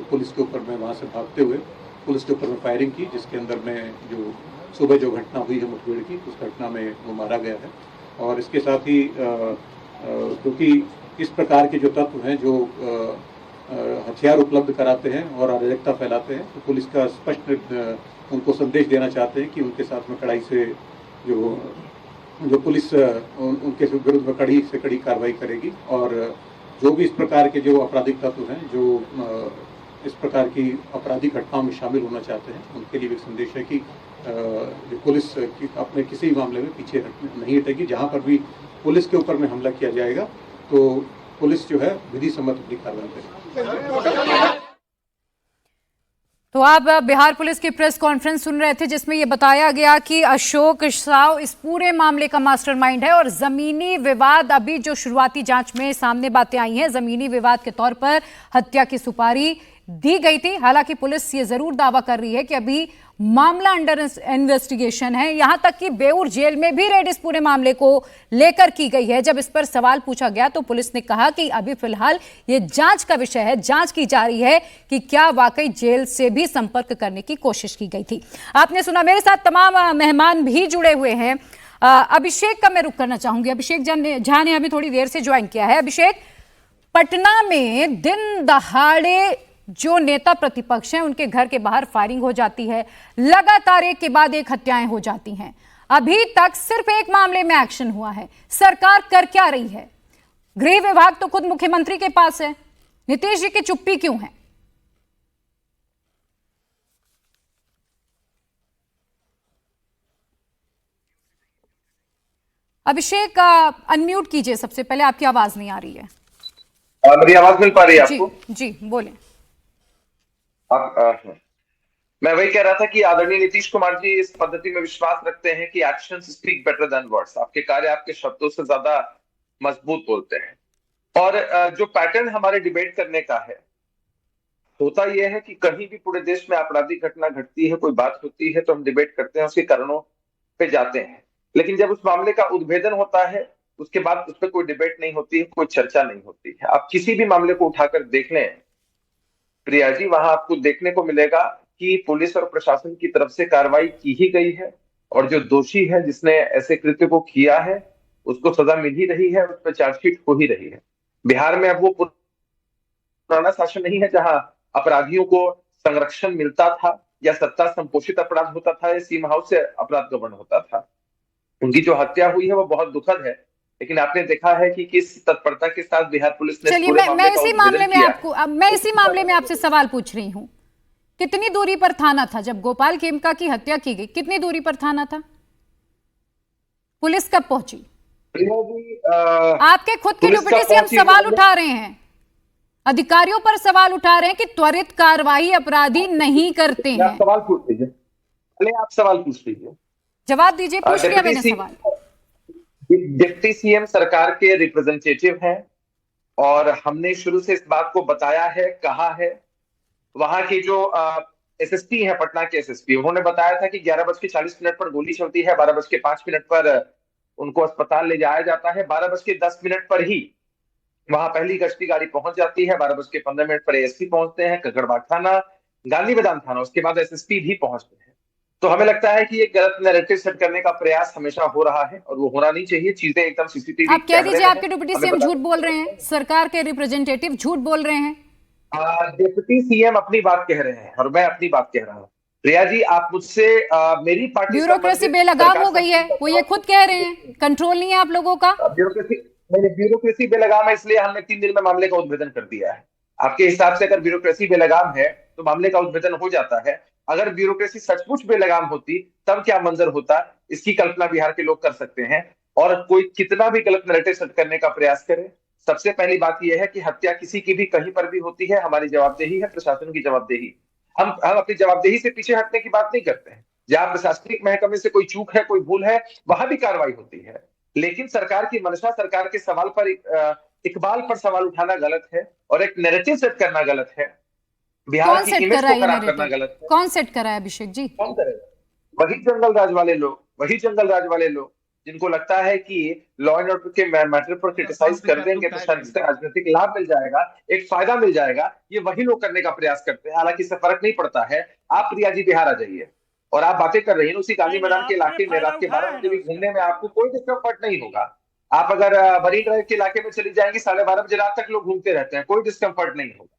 पुलिस के ऊपर में वहाँ से भागते हुए पुलिस के ऊपर में फायरिंग की, जिसके अंदर में जो सुबह जो घटना हुई है मुठभेड़ की, उस घटना में वो मारा गया है। और इसके साथ ही क्योंकि इस प्रकार के जो तत्व हैं जो हथियार उपलब्ध कराते हैं और अराजकता फैलाते हैं, तो पुलिस का स्पष्ट उनको संदेश देना चाहते हैं कि उनके साथ में कड़ाई से जो पुलिस उनके विरुद्ध में कड़ी से कड़ी कार्रवाई करेगी और जो भी इस प्रकार के जो आपराधिक तत्व हैं जो इस प्रकार की आपराधिक घटनाओं में शामिल होना चाहते हैं, उनके लिए भी संदेश है कि जो पुलिस अपने किसी मामले में पीछे नहीं हटेगी। जहां पर भी पुलिस के ऊपर में हमला किया जाएगा तो पुलिस जो है विधि सम्मत अपनी कार्रवाई करेगी। तो आप बिहार पुलिस की प्रेस कॉन्फ्रेंस सुन रहे थे, जिसमें यह बताया गया कि अशोक साव इस पूरे मामले का मास्टरमाइंड है और जमीनी विवाद, अभी जो शुरुआती जांच में सामने बातें आई हैं, जमीनी विवाद के तौर पर हत्या की सुपारी दी गई थी। हालांकि पुलिस ये जरूर दावा कर रही है कि अभी मामला अंडर इन्वेस्टिगेशन है। यहां तक कि बेऊर जेल में भी रेड इस पूरे मामले को लेकर की गई है। जब इस पर सवाल पूछा गया तो पुलिस ने कहा कि अभी फिलहाल ये जांच का विषय है, जांच की जा रही है कि क्या वाकई जेल से भी संपर्क करने की कोशिश की गई थी। आपने सुना, मेरे साथ तमाम मेहमान भी जुड़े हुए हैं। अभिषेक का मैं रुख करना चाहूंगी। अभिषेक झा ने अभी थोड़ी देर से ज्वाइन किया है। अभिषेक, पटना में दिन दहाड़े जो नेता प्रतिपक्ष हैं उनके घर के बाहर फायरिंग हो जाती है, लगातार एक के बाद एक हत्याएं हो जाती हैं। अभी तक सिर्फ एक मामले में एक्शन हुआ है। सरकार कर क्या रही है? गृह विभाग तो खुद मुख्यमंत्री के पास है, नीतीश जी की चुप्पी क्यों है? अभिषेक अनम्यूट कीजिए, सबसे पहले आपकी आवाज नहीं आ रही है। मेरी आवाज मिल पा रही है आपको? जी बोले। मैं वही कह रहा था कि आदरणीय नीतीश कुमार जी इस पद्धति में विश्वास रखते हैं कि actions speak better than words. आपके कार्य आपके शब्दों से ज्यादा मजबूत बोलते हैं। और जो पैटर्न हमारे डिबेट करने का है, होता यह है कि कहीं भी पूरे देश में आपराधिक घटना घटती है, कोई बात होती है, तो हम डिबेट करते हैं, उसके कारणों पे जाते हैं। लेकिन जब उस मामले का उद्भेदन होता है, उसके बाद उस पर कोई डिबेट नहीं होती है, कोई चर्चा नहीं होती है। आप किसी भी मामले को उठाकर देख लें प्रिया जी, वहां आपको देखने को मिलेगा कि पुलिस और प्रशासन की तरफ से कार्रवाई की ही गई है, और जो दोषी है, जिसने ऐसे कृत्य को किया है, उसको सजा मिल ही रही है, उस पर चार्जशीट हो ही रही है। बिहार में अब वो पुराना शासन नहीं है जहां अपराधियों को संरक्षण मिलता था, या सत्ता संपोषित अपराध होता था, या सीम हाउस से अपराध गवर्न होता था। उनकी जो हत्या हुई है वो बहुत दुखद है, लेकिन आपने देखा है कि किस तत्परता के साथ बिहार पुलिस ने चलिए, मैं इसी मामले में आपसे सवाल पूछ रही हूँ। कितनी दूरी पर थाना था जब गोपाल खेमका की हत्या की गई? कितनी दूरी पर थाना था? पुलिस कब पहुंची? आपके खुद की ड्यूटी से हम सवाल उठा रहे हैं, अधिकारियों पर सवाल उठा रहे हैं कि त्वरित कार्रवाई अपराधी नहीं करते हैं। सवाल पूछ लीजिए, पहले आप सवाल पूछ लीजिए, जवाब दीजिए। पूछ लिया मैंने सवाल। डिप्टी सीएम सरकार के रिप्रेजेंटेटिव हैं, और हमने शुरू से इस बात को बताया है, कहा है। वहां के जो एसएसपी हैं, पटना के एसएसपी, उन्होंने बताया था कि 11:40 पर गोली चलती है, 12:05 पर उनको अस्पताल ले जाया जाता है, 12:10 पर ही वहां पहली गश्ती गाड़ी पहुंच जाती है, 12:15 पर एएसपी पहुंचते हैं, ककड़बाग थाना, गांधी मैदान थाना, उसके बाद एसएसपी भी पहुंचते हैं। तो हमें लगता है कि ये गलत नैरेटिव सेट करने का प्रयास हमेशा हो रहा है, और वो होना नहीं चाहिए। चीजें एकदम सीसीटीवी। आप कह दीजिए आपके डिप्टी सीएम झूठ बोल रहे हैं, सरकार के रिप्रेजेंटेटिव झूठ बोल रहे हैं। डिप्टी सीएम अपनी बात कह रहे हैं और मैं अपनी बात कह रहा हूँ। प्रिया जी, आप मुझसे मेरी पार्टी ब्यूरोक्रेसी बेलगाम हो गई है, वो ये खुद कह रहे हैं, कंट्रोल नहीं है आप लोगों का। ब्यूरोक्रेसी बेलगाम है, इसलिए हमने 3 दिन में मामले का उद्भेदन कर दिया है। आपके हिसाब से अगर ब्यूरोक्रेसी बेलगाम है तो मामले का उद्भेदन हो जाता है। अगर ब्यूरोक्रेसी सचमुच बेलगाम होती तब क्या मंजर होता, इसकी कल्पना बिहार के लोग कर सकते हैं। और कोई कितना भी गलत नैरेटिव सेट करने का प्रयास करे, सबसे पहली बात यह है कि हत्या किसी की भी कहीं पर भी होती है, हमारी जवाबदेही है, प्रशासन की जवाबदेही। हम अपनी जवाबदेही से पीछे हटने की बात नहीं करते हैं। जहां प्रशासनिक महकमे से कोई चूक है, कोई भूल है, वहां भी कार्रवाई होती है। लेकिन सरकार की मंशा, सरकार के सवाल पर इकबाल पर सवाल उठाना गलत है, और एक नैरेटिव सेट करना गलत है। बिहार की इमेज को खराब करना गलत है। कौन सेट करा है अभिषेक जी? कौन करेगा? वही जंगल राज वाले लोग जिनको लगता है कि लॉ एंड ऑर्डर के मैटर पर क्रिटिसाइज कर देंगे तो शायद इससे राजनीतिक लाभ मिल जाएगा, एक फायदा मिल जाएगा। ये वही लोग करने का प्रयास करते हैं, हालांकि इससे फर्क नहीं पड़ता है। आप प्रिया जी बिहार आ जाइए, और आप बातें कर रही हैं उसी गांधी मैदान के इलाके में, रात के 12 बजे भी घूमने में आपको कोई डिस्कम्फर्ट नहीं होगा। आप अगर मरीन ड्राइव के इलाके में चली जाएंगी, 12:30 बजे रात तक लोग घूमते रहते हैं, कोई डिस्कम्फर्ट नहीं होगा।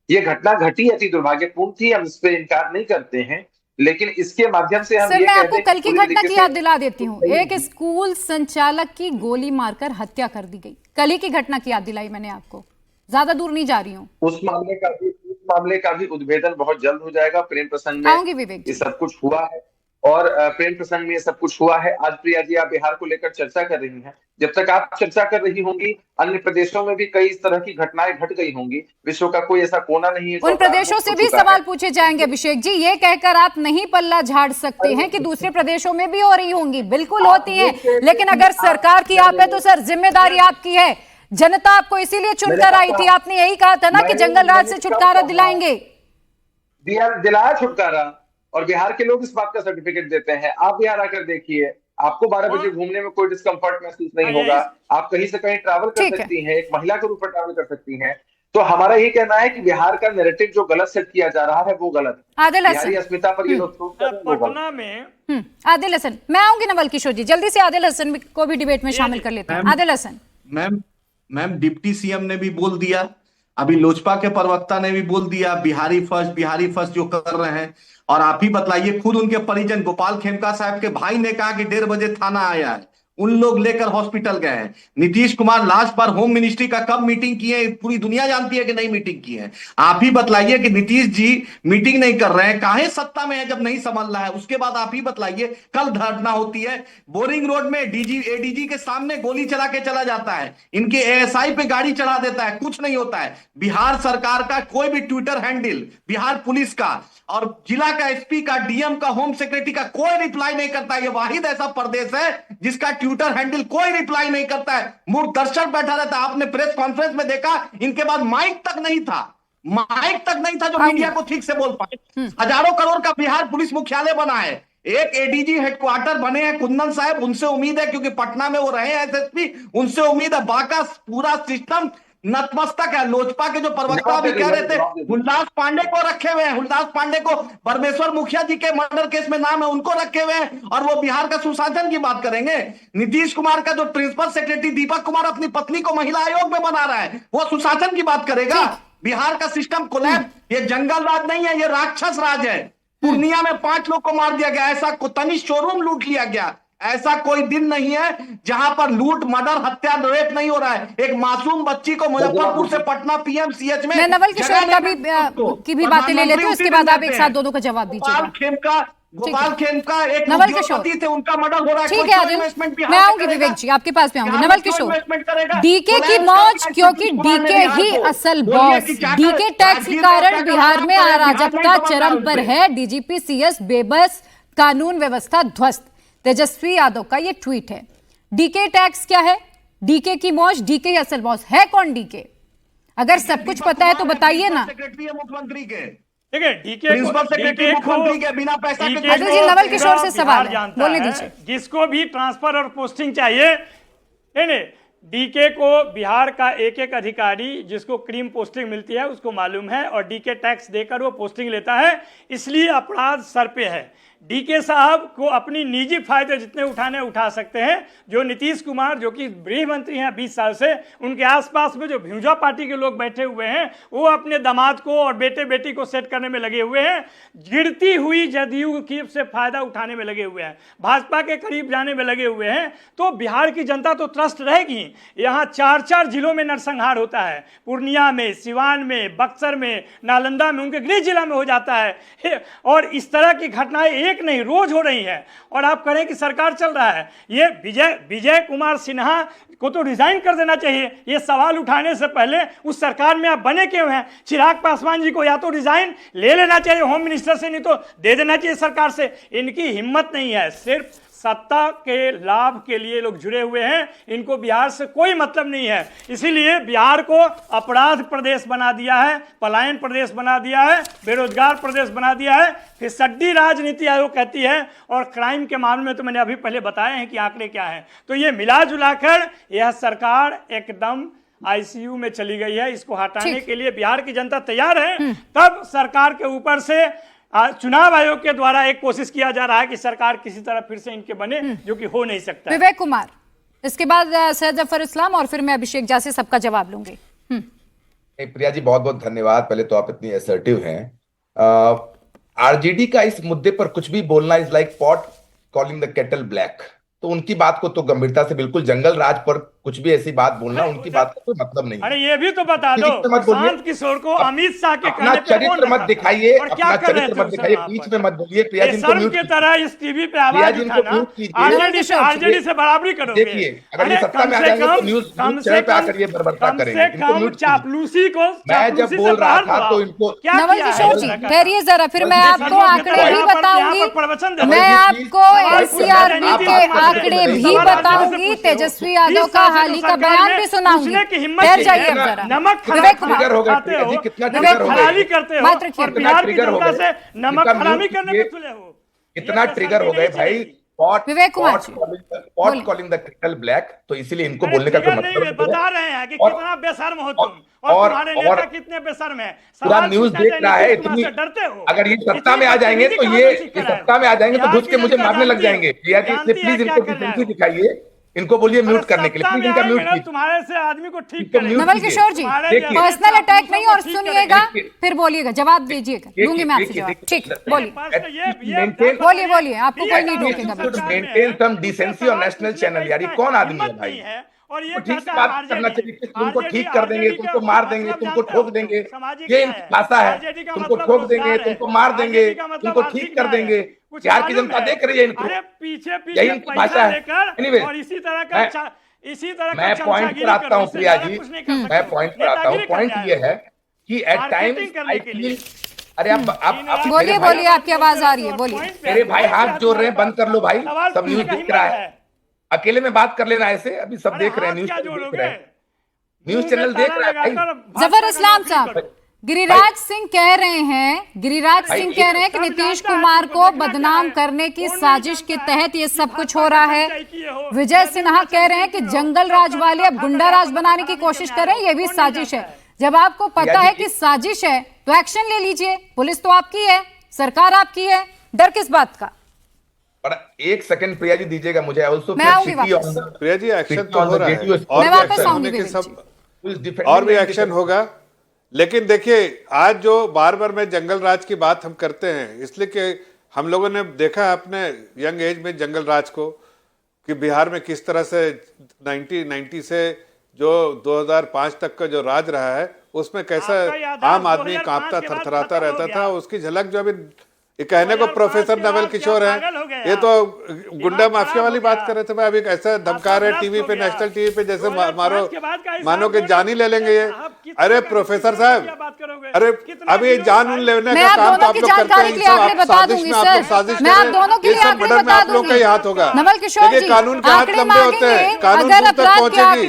ये घटना घटी, अति दुर्भाग्यपूर्ण थी, हम इस पर इनकार नहीं करते हैं, लेकिन इसके माध्यम से हम सर, मैं आपको कल की घटना की याद दिला देती हूँ। एक स्कूल संचालक की गोली मारकर हत्या कर दी गई। कल ही की घटना की याद दिलाई मैंने आपको, ज्यादा दूर नहीं जा रही हूँ। उस मामले का भी उद्भेदन बहुत जल्द हो जाएगा। प्रेम प्रसंग में ये सब कुछ हुआ है, और प्रेम प्रसंग में ये सब कुछ हुआ है। आज प्रिया जी आप बिहार को लेकर चर्चा कर रही हैं, जब तक आप चर्चा कर रही होंगी अन्य प्रदेशों में भी कई इस तरह की घटनाएं घट गई होंगी। विश्व का कोई ऐसा कोना नहीं है। उन प्रदेशों से भी सवाल पूछे जाएंगे अभिषेक जी। ये कहकर आप नहीं पल्ला झाड़ सकते हैं कि दूसरे प्रदेशों में भी हो रही होंगी। बिल्कुल होती है, लेकिन अगर सरकार की आप है तो सर जिम्मेदारी आपकी है। जनता आपको इसीलिए चुनकर आई थी, आपने यही कहा था ना कि जंगल राज से छुटकारा दिलाएंगे। दिलाया छुटकारा, और बिहार के लोग इस बात का सर्टिफिकेट देते हैं। आप बिहार आकर देखिए, आपको 12 बजे घूमने में कोई डिस्कम्फर्ट महसूस नहीं होगा। आप कहीं से कहीं ट्रैवल कर सकती हैं, एक महिला के रूप में ट्रैवल कर सकती हैं। तो हमारा ये कहना है कि बिहार का नैरेटिव जो गलत सेट किया जा रहा है वो गलत है। बिहारी अस्मिता पर ये लोग पटना में आदिल हसन, मैं आऊंगी नवल किशोर जी, जल्दी से आदिल हसन को भी डिबेट में शामिल कर लेते हैं। Adil Hasan. Ma'am deputy CM ने भी बोल दिया, अभी लोजपा के प्रवक्ता ने भी बोल दिया, बिहारी फर्स्ट जो कर रहे हैं। और आप ही बतलाइए, खुद उनके परिजन गोपाल खेमका साहब के भाई ने कहा कि 1:30 बजे थाना आया है, उन लोग लेकर हॉस्पिटल गए हैं। नीतीश कुमार लास्ट बार होम मिनिस्ट्री का कब मीटिंग किए, पूरी दुनिया जानती है कि नहीं मीटिंग की है। आप ही बतलाइए कि नीतीश जी मीटिंग नहीं कर रहे हैं, काहे सत्ता में है जब नहीं संभल रहा है। उसके बाद आप ही बतलाइए, कल धरना होती है बोरिंग रोड में, एडीजी के सामने गोली चला के चला जाता है, इनके एएसआई पे गाड़ी चढ़ा देता है, कुछ नहीं होता है। बिहार सरकार का कोई भी ट्विटर हैंडल, बिहार पुलिस का और जिला का एसपी का, डीएम का, होम सेक्रेटरी का कोई रिप्लाई नहीं करता। ये वाहिद ऐसा प्रदेश है जिसका ट्विटर हैंडल कोई रिप्लाई नहीं करता है, मूर्ख दर्शक बैठा रहता है। आपने प्रेस कॉन्फ्रेंस में देखा, इनके बाद माइक तक नहीं था, माइक तक नहीं था जो मीडिया को ठीक से बोल पाए। हजारों करोड़ का बिहार पुलिस मुख्यालय बना है, एक एडीजी हेडक्वार्टर बने हैं कुंदन साहब, उनसे उम्मीद है, क्योंकि पटना में वो रहे हैं एसएसपी, उनसे उम्मीद है। बाका पूरा सिस्टम नतमस्तक है। लोजपा के जो प्रवक्ता भी कह रहे थे, हुलदास पांडे को रखे हुए हैं, हुलदास पांडे को परमेश्वर मुखिया जी के मर्डर केस में नाम है, उनको रखे हुए हैं, और वो बिहार का सुशासन की बात करेंगे। नीतीश कुमार का जो प्रिंसिपल सेक्रेटरी दीपक कुमार अपनी पत्नी को महिला आयोग में बना रहा है, वो सुशासन की बात करेगा। बिहार का सिस्टम कोलैप्स। ये जंगल राज नहीं है, ये राक्षस राज है। पूर्णिया में 5 लोग को मार दिया गया, ऐसा तनिष्क शोरूम लूट लिया गया। ऐसा कोई दिन नहीं है जहां पर लूट, मर्डर, हत्या, रेप नहीं हो रहा है। एक मासूम बच्ची को मुजफ्फरपुर से पटना पीएमसीएच में, मैं नवल किशोर की भी बातें ले लेती हूँ, उसके बाद आप एक साथ दोनों का जवाब दीजिएगा। गोपाल खेमका एक नवल किशोर थे, उनका मर्डर हो रहा है। ठीक है, मैं आऊंगी विवेक जी, आपके पास में आऊंगी। नवल किशोर, डीके की मौज, क्योंकि डीके ही असल बॉस। डीके टैक्स के कारण बिहार में अराजकता चरम पर है, डीजीपी सीएस बेबस, कानून व्यवस्था ध्वस्त। तेजस्वी यादव का ये ट्वीट है। डीके टैक्स क्या है, डीके की मौज, डीके ही असल बॉस है। कौन डीके? अगर सब कुछ पता है तो बताइए ना। सेक्रेटरी है मुख्यमंत्री के, देखिए डीके प्रिंसिपल सेक्रेटरी मुख्यमंत्री के, बिना पैसा के। अटल जी, नवल किशोर से सवाल है, बोलने दीजिए। जिसको भी ट्रांसफर और पोस्टिंग चाहिए, डीके को बिहार का एक एक अधिकारी जिसको क्रीम पोस्टिंग मिलती है उसको मालूम है, और डीके टैक्स देकर वो पोस्टिंग लेता है, इसलिए अपराध सर पे है। डीके साहब को अपनी निजी फायदे जितने उठाने उठा सकते हैं। जो नीतीश कुमार, जो कि गृह मंत्री हैं 20 साल से, उनके आसपास में जो भिंजा पार्टी के लोग बैठे हुए हैं, वो अपने दामाद को और बेटे बेटी को सेट करने में लगे हुए हैं। गिरती हुई जदयू की से फायदा उठाने में लगे हुए हैं, भाजपा के करीब जाने में लगे हुए हैं। तो बिहार की जनता तो त्रस्त रहेगी। यहाँ 4-4 जिलों में नरसंहार होता है, पूर्णिया में, सिवान में, बक्सर में, नालंदा में, उनके गृह जिला में हो जाता है। और इस तरह की घटनाएं एक नहीं, रोज हो रही है। और आप करें कि सरकार चल रहा है, ये विजय कुमार सिन्हा को तो रिजाइन कर देना चाहिए। ये सवाल उठाने से पहले उस सरकार में आप बने क्यों हैं? चिराग पासवान जी को या तो रिजाइन ले लेना चाहिए होम मिनिस्टर से, नहीं तो दे देना चाहिए सरकार से। इनकी हिम्मत नहीं है, सिर्फ सत्ता के लाभ के लिए लोग जुड़े हुए हैं, इनको बिहार से कोई मतलब नहीं है। इसीलिए बिहार को अपराध प्रदेश बना दिया है, पलायन प्रदेश बना दिया है, बेरोजगार प्रदेश बना दिया है। फिर सड्डी राजनीति आयोग कहती है। और क्राइम के मामले में तो मैंने अभी पहले बताए हैं कि आंकड़े क्या हैं। तो ये मिला जुलाकर यह सरकार एकदम आईसीयू में चली गई है। इसको हटाने के लिए बिहार की जनता तैयार है। तब सरकार के ऊपर से चुनाव आयोग के द्वारा एक कोशिश किया जा रहा है कि सरकार किसी तरह फिर से इनके बने, जो कि हो नहीं सकता। विवेक कुमार, इसके बाद सैयद जफर इस्लाम, और फिर मैं अभिषेक जा से सबका जवाब लूंगी। प्रिया जी, बहुत बहुत धन्यवाद। पहले तो आप इतनी असर्टिव हैं। आरजेडी का इस मुद्दे पर कुछ भी बोलना is like pot calling the kettle black. तो उनकी बात को तो गंभीरता से, बिल्कुल जंगल राज पर कुछ भी ऐसी बात बोलना, उनकी बात का कोई मतलब नहीं। अरे ये भी तो बता दो, शांत किशोर को अमित शाह के अपना चरित्र मत दिखाइए, अपना चरित्र मत दिखाइए, बीच में मत बोलिए। प्रिया जी को म्यूट की तरह इस टीवी पे आवाज उठाना, आरजेडी से बराबरी करोगे। देखिए, अगर ये सत्ता में आ जाएंगे तो न्यूज चैनल पे आकर ये बर्बरता करेंगे। इनको म्यूट, चापलूसी को मैं जब बोल रहा था तो इनको, नवल किशोर जी ठहरिए जरा, फिर मैं आपको आंकड़े भी बताऊंगी। मैं आपको एनसीआरबी के आंकड़े भी बताऊंगी, तेजस्वी यादव का हाल ही का बयान भी सुनाऊंगी। ठहर जाइए अब जरा। नमक विवेक कुमार, कितना ट्रिगर हो गए, करते हो और बिहार की जनता से नमक हरामी करने में तुले हो। कितना ट्रिगर हो गए भाई। Vivek Kumar, pot calling the kettle black, तो इसीलिए इनको बोलने का कोई मतलब नहीं। बता रहे हैं कि कितना बेशर्म हो तुम, और तुम्हारे नेता कितने बेशर्म हैं। पूरा न्यूज देख रहा है, इतनी डरते हो। अगर ये सत्ता में आ जाएंगे तो ये सत्ता में आ जाएंगे तो घुस के मुझे मारने लग जाएंगे। प्रिया जी, प्लीज इनको डिसेंसी दिखाइए। इनको बोलिए म्यूट करने के लिए, प्लीज इनका म्यूट कीजिए। तुम्हारे से आदमी को ठीक इनको म्यूट नवल कीजिए। किशोर जी, देखिए, पर्सनल अटैक नहीं, और सुनिएगा देखिए, फिर बोलिएगा, जवाब दीजिएगा, दूंगी मैं आपसे देखिए, जवाब। देखिए, ठीक, बोलिए maintain- बोलिए बोलिए, आपको कोई नहीं रोकेगा। मेंटेन सम डिसेंसी और नेशनल चैनल। यार ये कौन आदमी है भाई? और ये ठीक से बात करना चाहिए कि तुमको ठीक कर देंगे, तुमको मार देंगे, तुमको ठोक देंगे, ये इनकी भाषा है। तुमको ठोक देंगे, तुमको मार देंगे, तुमको ठीक कर देंगे। बिहार की जनता देख रही है इनको, यही इनकी भाषा है। एनीवे, मैं पॉइंट पर आता हूँ प्रिया जी, मैं पॉइंट पर आता हूँ। पॉइंट ये है कि एट टाइम्स आई फील, अरे आप बोलिए बोलिए, आपकी आवाज आ रही है, बोलिए। मेरे भाई हाथ जोड़ रहे हैं, बंद कर लो भाई, सब न्यूज दिख रहा है। अकेले में बात कर लेना ऐसे, अभी सब देख रहे हैं, न्यूज देख रहे हैं, न्यूज चैनल देख रहा है भाई। जफर इस्लाम साहब, गिरिराज सिंह कह रहे हैं कि नीतीश कुमार को बदनाम करने की साजिश के तहत ये सब कुछ हो रहा है। विजय सिन्हा कह रहे हैं कि जंगल राज वाले अब गुंडा राज बनाने की कोशिश कर रहे हैं, ये भी साजिश है। जब आपको पता है कि साजिश है तो एक्शन ले लीजिए, पुलिस तो आपकी है, सरकार आपकी है, डर किस बात का? पर एक सेकंड प्रिया जी दीजिएगा मुझे। प्रिया जी एक्शन तो हो रहा है, और भी एक्शन होगा। लेकिन देखिए, आज जो बार बार मैं जंगल राज की बात हम करते हैं, इसलिए कि हम लोगों ने देखा अपने यंग एज में जंगल राज को, कि बिहार में किस तरह से 1990 से जो 2005 तक का जो राज रहा है, उसमें कैसा आम आदमी कांपता थरथराता रहता था। उसकी झलक जो अभी ये कहने को प्रोफेसर नवल किशोर है, ये तो गुंडा माफिया वाली बात कर रहे थे। मैं अभी ऐसा धमका रहे टीवी पे, नेशनल टीवी पे, जैसे मानो कि जान ही ले लेंगे ये। अरे प्रोफेसर साहब, अरे अब ये जान उन लेने का काम तो आप लोग करते हैं, साजिश में आप लोग साजिश कर रहे हैं, ये सब मर्डर में आप लोग का ही हाथ होगा। देखिए, कानून के हाथ लंबे होते हैं, कानून दूर तक पहुंचेगी।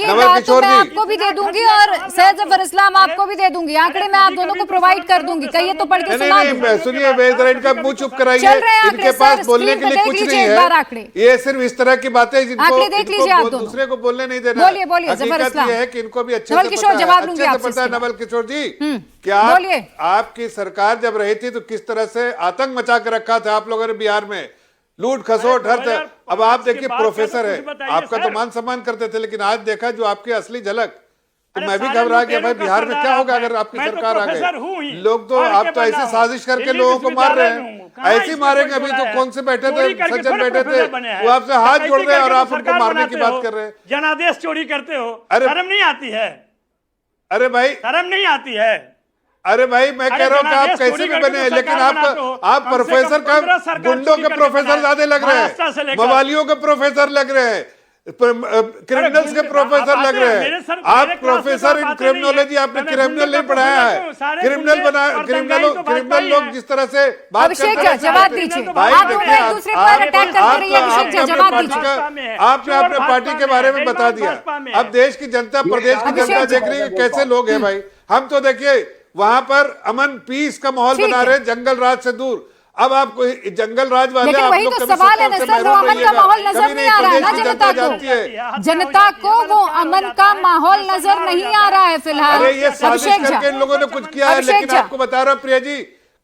नवल किशोर जी आपको भी दे दूंगी और सैयद जफर इस्लाम आपको भी दे दूंगी, आंकड़े मैं आप दोनों को प्रोवाइड कर दूंगी, कहिए तो पढ़ के सुना दूं। सुनिए, इनका मुंह चुप कराइए, इनके पास बोलने के लिए कुछ नहीं है। ये सिर्फ इस तरह की बातें जिनको दूसरे को बोलने नहीं देना। हकीकत ये है कि इनको भी अच्छे से पता है नवल किशोर जी, क्या आपकी सरकार जब रही थी तो किस तरह से आतंक मचा के रखा था आप लोगों ने बिहार में, लूट खसोट हर तरह। अब आप देखिए, प्रोफेसर है, आपका तो मान सम्मान करते थे, लेकिन आज देखा जो आपकी असली झलक, तो मैं भी घबरा गया भाई, बिहार में क्या होगा अगर आपकी सरकार आ गई। लोग तो आप तो ऐसे साजिश करके लोगों को मार रहे हैं, ऐसे मारेंगे। अभी तो कौन से बैठे थे, सज्जन बैठे थे, वो आपसे हाथ जोड़ रहे हैं और आप उनको मारने की बात कर रहे हैं। जनादेश चोरी करते हो, शर्म नहीं आती है? अरे भाई, शर्म नहीं आती है? अरे भाई, मैं कह रहा हूँ कि आप कैसे भी बने, लेकिन आप प्रोफेसर का, गुंडों के प्रोफेसर ज्यादा लग रहे हैं, मवालियों के प्रोफेसर लग रहे हैं, क्रिमिनल्स के प्रोफेसर लग रहे हैं। आप प्रोफेसर इन क्रिमिनोलॉजी, आपने क्रिमिनल नहीं पढ़ाया है। क्रिमिनल लोग जिस तरह से बात करते हैं, जवाब दीजिए। आपने अपने पार्टी के बारे में बता दिया। अब देश की जनता, प्रदेश की जनता देख रही है कैसे लोग हैं भाई। हम तो देखिए वहां पर अमन पीस का माहौल बना रहे, जंगल राज से दूर। अब आपको जंगल राज वाले, लेकिन वही तो सवाल है ना सर, वो अमन का माहौल नजर नहीं आ रहा है ना जनता को। जनता को वो अमन का माहौल नजर नहीं आ रहा है फिलहाल। अरे ये साजिश करके इन लोगों ने कुछ किया है, लेकिन आपको बता रहा हूं प्रिया जी,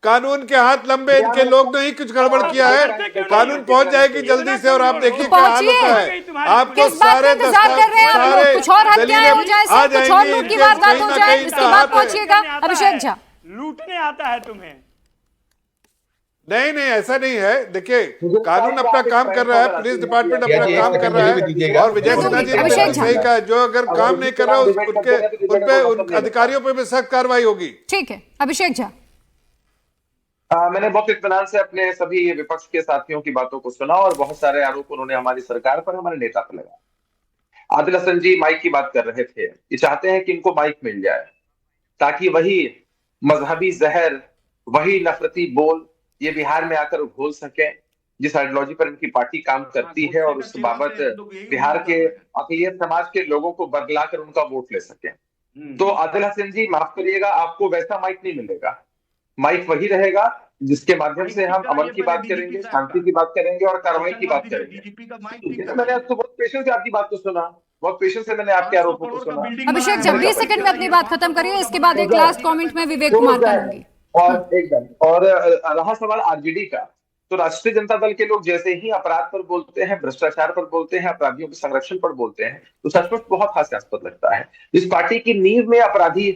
कानून के हाथ लंबे, इनके लोग ने ही कुछ गड़बड़ किया है। कानून पहुंच जाएगी जल्दी से, और आप देखिए क्या हाल होता है। आपको सारे कुछ और हत्याएं हो जाए, कुछ और लूट की वारदात हो जाए, इसके बाद पहुंचिएगा। अभिषेक झा, लूटने आता है तुम्हें? नहीं नहीं, ऐसा नहीं है। देखिए, कानून अपना काम कर रहा है, पुलिस डिपार्टमेंट अपना काम कर रहा है, और विजय सिन्हा जी ने सही कहा, जो अगर काम नहीं कर रहा उन अधिकारियों पे भी सख्त कार्रवाई होगी। ठीक है, अभिषेक झा। मैंने बहुत इत्मीनान से अपने सभी विपक्ष के साथियों की बातों को सुना, और बहुत सारे आरोप उन्होंने हमारी सरकार पर, हमारे नेता पर लगाया। आदिल हसन जी माइक की बात कर रहे थे, ये चाहते हैं कि इनको माइक मिल जाए ताकि वही मजहबी जहर, वही नफरती बोल ये बिहार में आकर घोल सके, जिस आइडियोलॉजी पर इनकी पार्टी काम करती है, और उस बाबत बिहार के अक़लियत समाज के लोगों को बरगला कर उनका वोट ले सके। तो आदिल हसन जी माफ करिएगा, आपको वैसा माइक नहीं मिलेगा। माइक वही रहेगा जिसके माध्यम से हम अमन की बात करेंगे, शांति की बात करेंगे और कार्रवाई की बात करेंगे। मैंने आपको बहुत पेशेंस से आपकी बात को सुना, बहुत पेशेंस से मैंने आपके आरोपों को सुना। अभिषेक जी 20 सेकंड में अपनी बात खत्म करिए, इसके बाद एक लास्ट कमेंट में विवेक कुमार का दूंगी। और एकदम, और रहा सवाल आरजेडी का, तो राष्ट्रीय जनता दल के लोग जैसे ही अपराध पर बोलते हैं, भ्रष्टाचार पर बोलते हैं, अपराधियों के संरक्षण पर बोलते हैं, तो सचमुच बहुत हास्यास्पद लगता है। इस पार्टी की नींव में अपराधी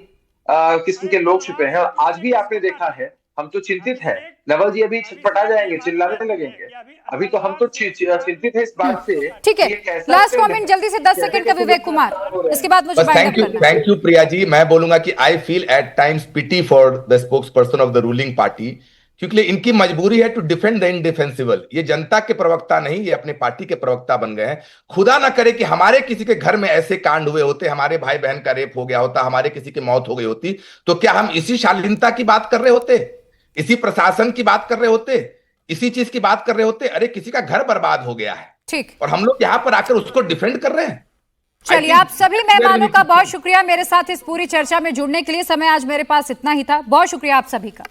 किस्म के लोग छुपे हैं। और आज भी आपने देखा है, हम तो चिंतित हैं। नवल जी अभी छटपटा जाएंगे, चिल्लाने लगेंगे। अभी तो हम तो चिंतित है इस बात से। ठीक है, लास्ट कमेंट जल्दी से 10 सेकंड का विवेक कुमार, इसके बाद मुझे थैंक यू प्रिया जी। मैं बोलूंगा कि I feel at times pity for the spokesperson of the ruling party, क्योंकि इनकी मजबूरी है टू डिफेंड द इनडिफेंसिबल। ये जनता के प्रवक्ता नहीं, ये अपने पार्टी के प्रवक्ता बन गए हैं। खुदा ना करे कि हमारे किसी के घर में ऐसे कांड हुए होते, हमारे भाई बहन का रेप हो गया होता, हमारे किसी की मौत हो गई होती, तो क्या हम इसी शालीनता की बात कर रहे होते, इसी प्रशासन की बात कर रहे होते, इसी चीज की बात कर रहे होते? अरे किसी का घर बर्बाद हो गया है, ठीक, और हम लोग यहां पर आकर उसको डिफेंड कर रहे हैं। चलिए, आप सभी मेहमानों का बहुत शुक्रिया मेरे साथ इस पूरी चर्चा में जुड़ने के लिए। समय आज मेरे पास इतना ही था। बहुत शुक्रिया आप सभी का।